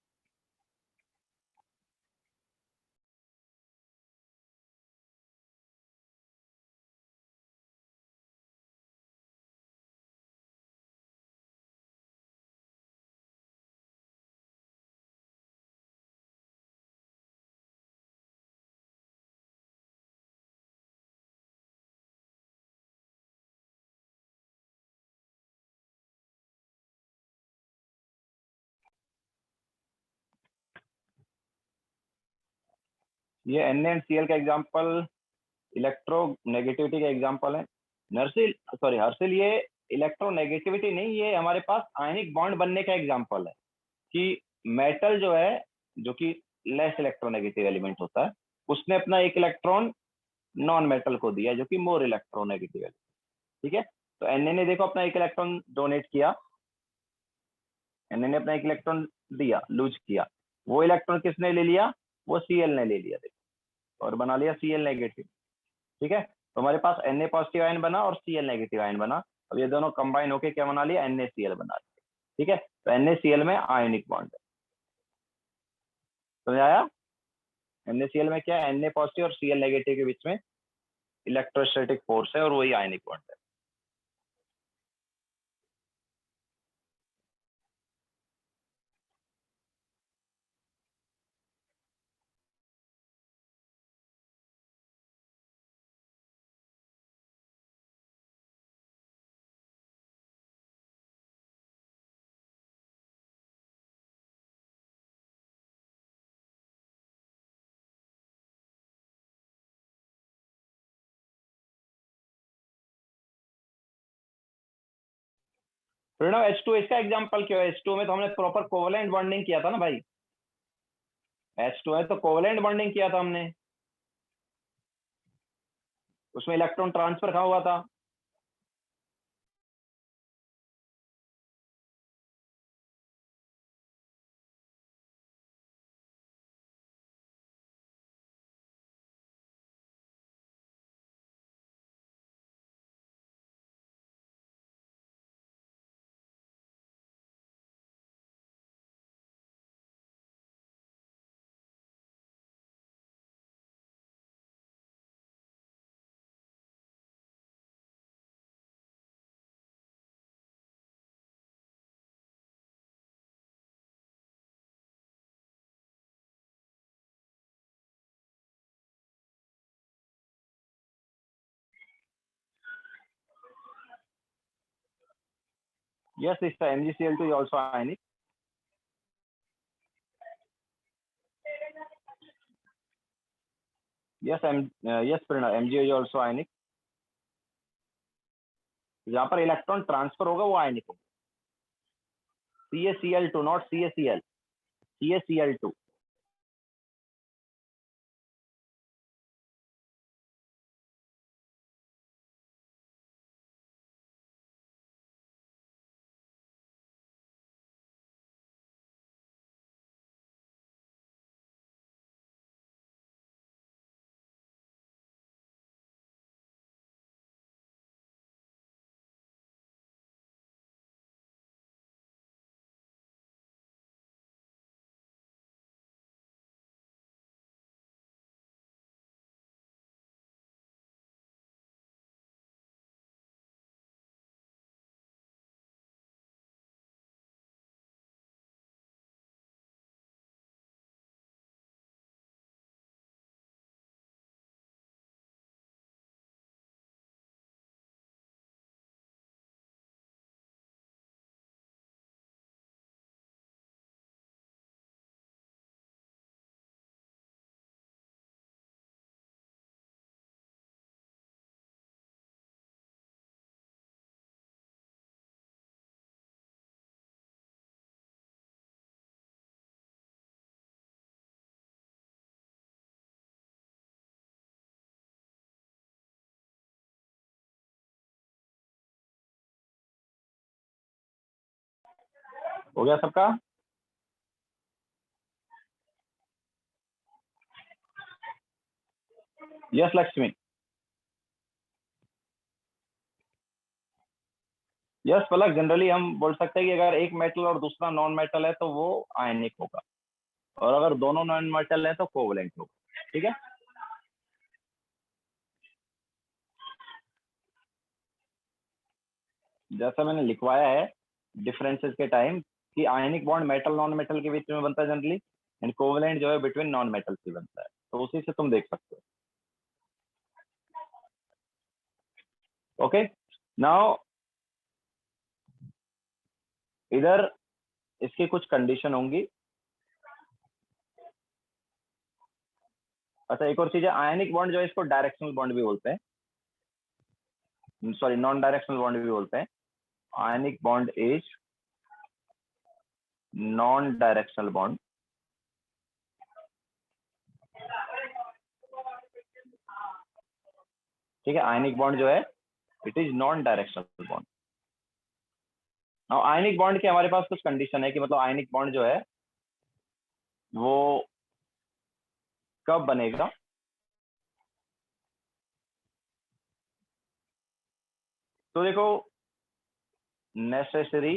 [SPEAKER 1] ये NaCl का एग्जाम्पल इलेक्ट्रोनेगेटिविटी का एग्जाम्पल है। हर्षिल, ये इलेक्ट्रोनेगेटिविटी नहीं, ये हमारे पास आयनिक बॉन्ड बनने का एग्जाम्पल है कि मेटल जो है, जो कि लेस इलेक्ट्रोनेगेटिव एलिमेंट होता है, उसने अपना एक इलेक्ट्रॉन नॉन मेटल को दिया जो कि मोर इलेक्ट्रोनेगेटिव एलिमेंट। ठीक है, तो Na ने देखो अपना एक इलेक्ट्रॉन डोनेट किया, Na ने अपना एक इलेक्ट्रॉन दिया, लूज किया, वो इलेक्ट्रॉन किसने ले लिया? वो Cl ने ले लिया, देखो, और बना लिया Cl नेगेटिव। ठीक है, तो हमारे पास Na पॉजिटिव आयन बना और Cl नेगेटिव आयन बना। अब ये दोनों कंबाइन होके क्या बना लिया? NaCl बना लिया। ठीक है, तो NaCl में आयनिक बॉन्ड है। समझ आया? NaCl में क्या है? Na पॉजिटिव और Cl नेगेटिव के बीच में इलेक्ट्रोस्टैटिक फोर्स है और वही आयनिक बॉन्ड है। प्रणव, H2 इसका एग्जांपल क्यों है? H2 में तो हमने प्रॉपर कोवलेंट बॉन्डिंग किया था ना भाई। H2 है तो कोवलेंट बॉन्डिंग किया था हमने, उसमें इलेक्ट्रॉन ट्रांसफर कहाँ हुआ था? Yes, it's the MgCl2 is also ionic. Yes, yes, Prerna, Mg is also ionic. जहाँ पर इलेक्ट्रॉन ट्रांसफर होगा वो आयनिक होगा. CaCl2, not CaCl. CaCl2. हो गया सबका? यस लक्ष्मी. यस पलक, जनरली हम बोल सकते हैं कि अगर एक मेटल और दूसरा नॉन मेटल है तो वो आयनिक होगा, और अगर दोनों नॉन मेटल है तो कोवलेंट होगा. ठीक है. जैसा मैंने लिखवाया है डिफरेंसेस के टाइम कि ionic bond metal non metal के बीच में बनता है जनरली, एंड कोवलेंट जो है बिटवीन नॉन मेटल से बनता है. तो उसी से तुम देख सकते हो. ओके. नाउ इधर इसकी कुछ कंडीशन होंगी. अच्छा, एक और चीज है, आयनिक बॉन्ड जो है इसको डायरेक्शनल बॉन्ड भी बोलते हैं, सॉरी नॉन डायरेक्शनल बॉन्ड भी बोलते हैं. Ionic bond is non directional bond. ठीक है, आयनिक बॉन्ड जो है it is non directional bond. Now ionic bond के हमारे पास कुछ कंडीशन है कि मतलब आयनिक बॉन्ड जो है वो कब बनेगा. तो देखो, necessary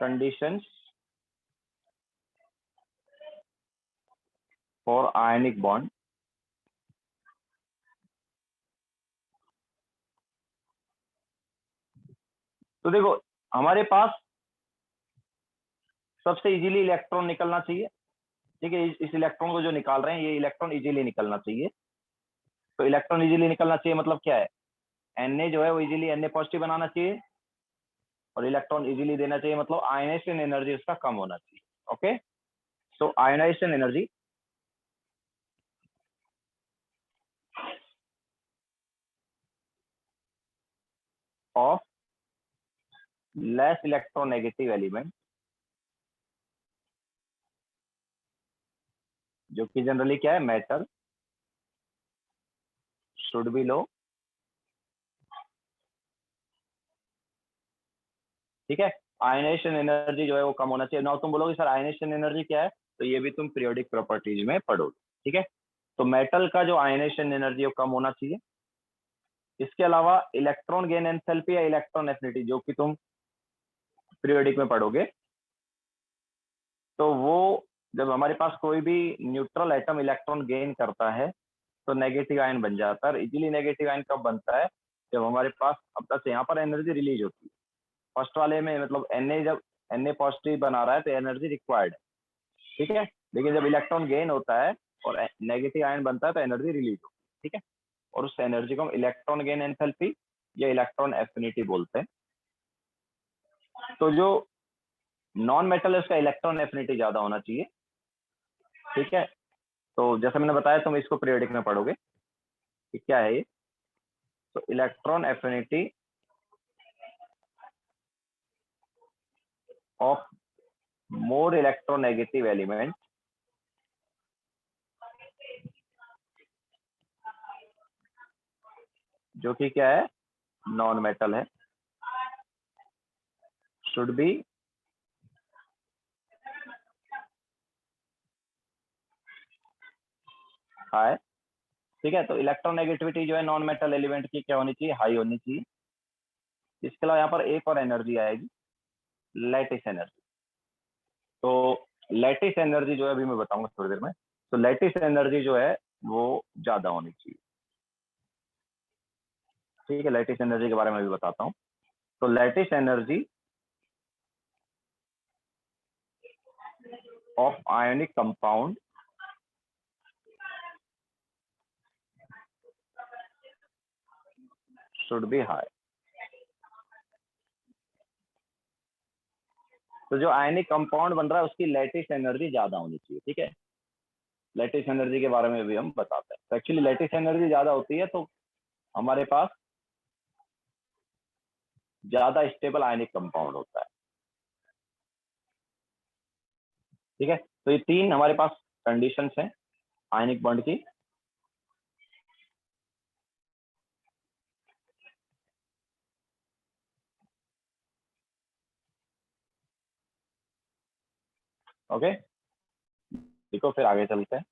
[SPEAKER 1] conditions for ionic bond. तो देखो, हमारे पास सबसे इजीली इलेक्ट्रॉन निकलना चाहिए. ठीक है, इस इलेक्ट्रॉन को जो निकाल रहे हैं ये इलेक्ट्रॉन इजीली निकलना चाहिए. तो इलेक्ट्रॉन इजीली निकलना चाहिए मतलब क्या है, Na जो है वो इजीली Na पॉजिटिव बनाना चाहिए, और इलेक्ट्रॉन इजीली देना चाहिए, मतलब आयनाइजेशन एनर्जी उसका कम होना चाहिए. Okay. So ionization energy of less electronegative element, जो कि जनरली क्या है, मेटल, शुड बी लो. ठीक है. आयनाइजेशन एनर्जी जो है वो कम होना चाहिए. नाउ तुम बोलोगे सर आयनाइजेशन एनर्जी क्या है, तो ये भी तुम पीरियोडिक प्रॉपर्टीज में पढ़ोगे. ठीक है. तो मेटल का जो आयनाइजेशन एनर्जी है वो कम होना चाहिए. इसके अलावा इलेक्ट्रॉन गेन एंथैल्पी या इलेक्ट्रॉन एफिनिटी जो कि तुम पीरियोडिक में पढ़ोगे, तो वो जब हमारे पास कोई भी न्यूट्रल एटम इलेक्ट्रॉन गेन करता है तो नेगेटिव आयन बन जाता है. इजीली नेगेटिव आयन कब बनता है, जब हमारे पास अब तक यहाँ पर एनर्जी रिलीज होती है. फर्स्ट वाले में मतलब Na जब Na पॉजिटिव बना रहा है तो एनर्जी रिक्वायर्ड है. ठीक है. लेकिन जब इलेक्ट्रॉन गेन होता है और नेगेटिव आयन बनता है तो एनर्जी रिलीज होती है. ठीक है. और उस एनर्जी को हम इलेक्ट्रॉन गेन एंथैल्पी या इलेक्ट्रॉन एफिनिटी बोलते हैं। तो जो नॉन मेटल है उसका इलेक्ट्रॉन एफिनिटी ज्यादा होना चाहिए, ठीक है। तो जैसे मैंने बताया तुम इसको पीरियोडिक में पढ़ोगे कि क्या है ये। तो electron affinity of more electronegative element जो कि क्या है, नॉन मेटल है, शुड बी हाई, ठीक है। तो इलेक्ट्रोनेगेटिविटी जो है नॉन मेटल एलिमेंट की क्या होनी चाहिए, हाई होनी चाहिए। इसके अलावा यहाँ पर एक और एनर्जी आएगी, लैटिस एनर्जी। तो लैटिस एनर्जी जो है अभी मैं बताऊंगा थोड़ी देर में। तो लैटिस एनर्जी जो है वो ज्यादा होनी चाहिए, ठीक है। लैटिस एनर्जी के बारे में भी बताता हूँ। तो lattice energy of ionic compound should be high. तो जो आयनिक कंपाउंड बन रहा है उसकी लैटिस एनर्जी ज्यादा होनी चाहिए, ठीक है। लैटिस एनर्जी के बारे में भी हम बताते हैं। तो एक्चुअली लैटिस एनर्जी ज्यादा होती है तो हमारे पास ज्यादा स्टेबल आयनिक कंपाउंड होता है, ठीक है। तो ये तीन हमारे पास कंडीशंस हैं आयनिक बॉन्ड की। ओके, देखो फिर आगे चलते हैं।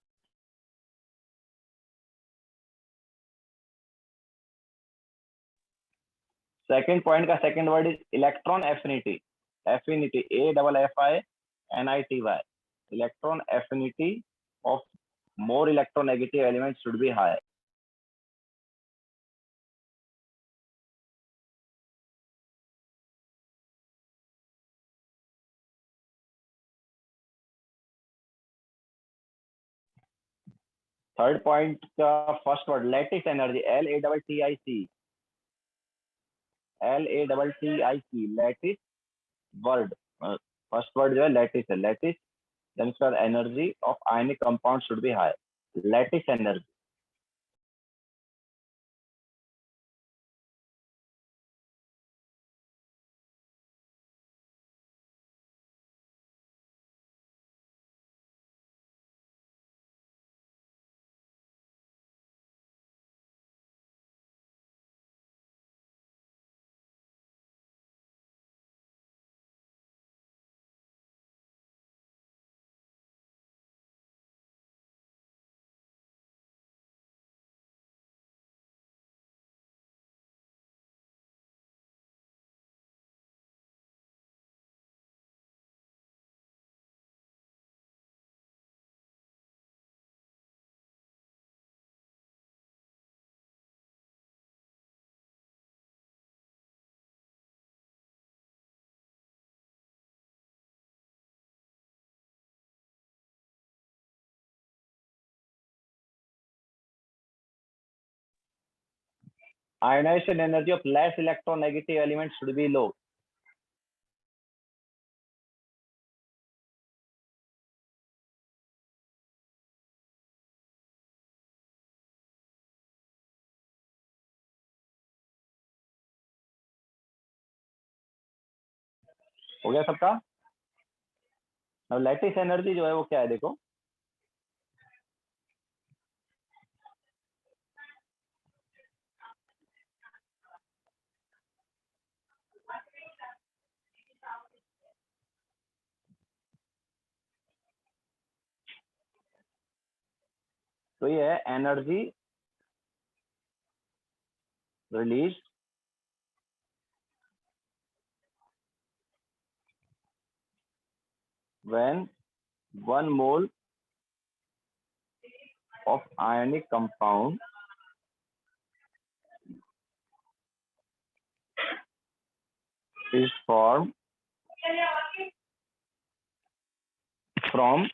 [SPEAKER 1] सेकंड पॉइंट का second word is electron affinity. Affinity AFFINITY, electron affinity of more electronegative elements should be high. Third point का first word lattice energy, LATTIC, lattice word. First word जो है लैटिस है, लैटिस देन इसका energy of ionic compound should be high. Lattice energy, ionization energy of less electronegative elements should be low. हो गया सबका। अब lattice energy जो है वो क्या है देखो, तो ये है energy release when 1 mole of ionic compound is formed from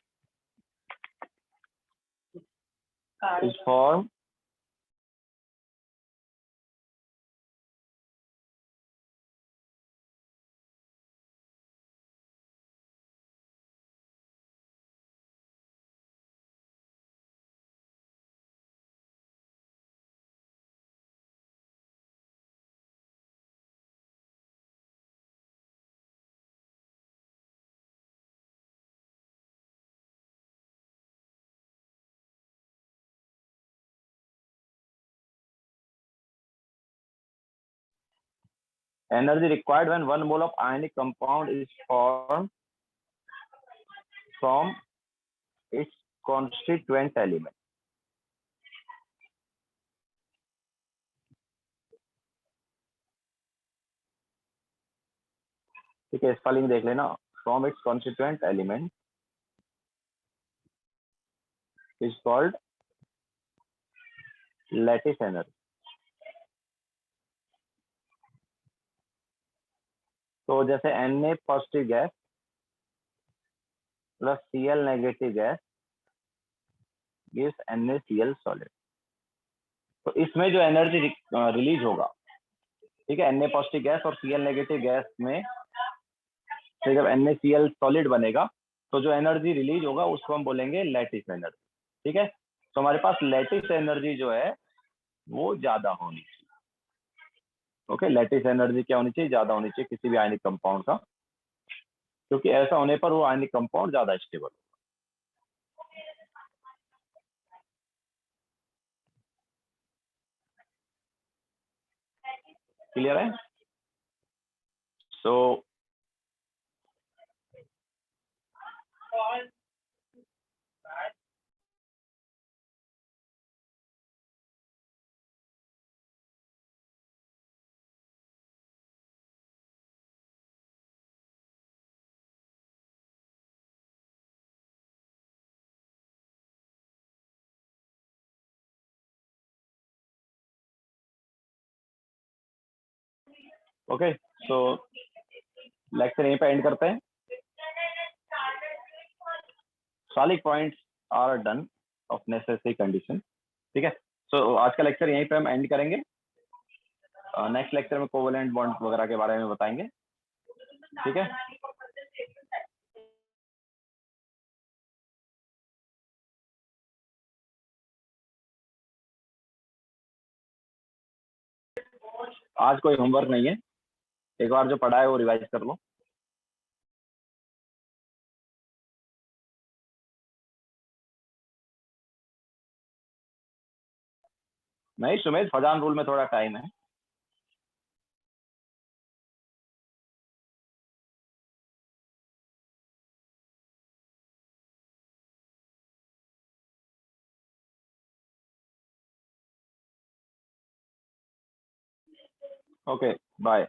[SPEAKER 1] Energy required when 1 mole of ionic compound is formed from its constituent element. ठीक है, स्पेलिंग देख लेना. From its constituent element is called lattice energy. तो जैसे Na positive gas plus Cl negative gas gives NaCl solid. तो इसमें जो energy release होगा, ठीक है, Na पॉजिटिव गैस और Cl नेगेटिव गैस में से जब NaCl सॉलिड बनेगा तो जो एनर्जी रिलीज होगा उसको हम बोलेंगे लैटिस एनर्जी. ठीक है, तो हमारे पास लैटिस एनर्जी जो है वो ज्यादा होनी चाहिए. ओके, लैटिस एनर्जी क्या होनी चाहिए? ज्यादा होनी चाहिए किसी भी आयनिक कंपाउंड का, क्योंकि ऐसा होने पर वो आयनिक कंपाउंड ज्यादा स्टेबल होगा. क्लियर है? सो ओके, सो लेक्चर यहीं पे एंड करते हैं. Solid points are done of necessary condition. ठीक है, सो आज का लेक्चर यहीं पे हम एंड करेंगे. नेक्स्ट लेक्चर में कोवेलेंट बॉन्ड वगैरह के बारे में बताएंगे. ठीक है, आज कोई होमवर्क नहीं है. एक बार जो पढ़ा है वो रिवाइज कर लो. नहीं सुमेश, फजान रूल में थोड़ा टाइम है. Okay, bye.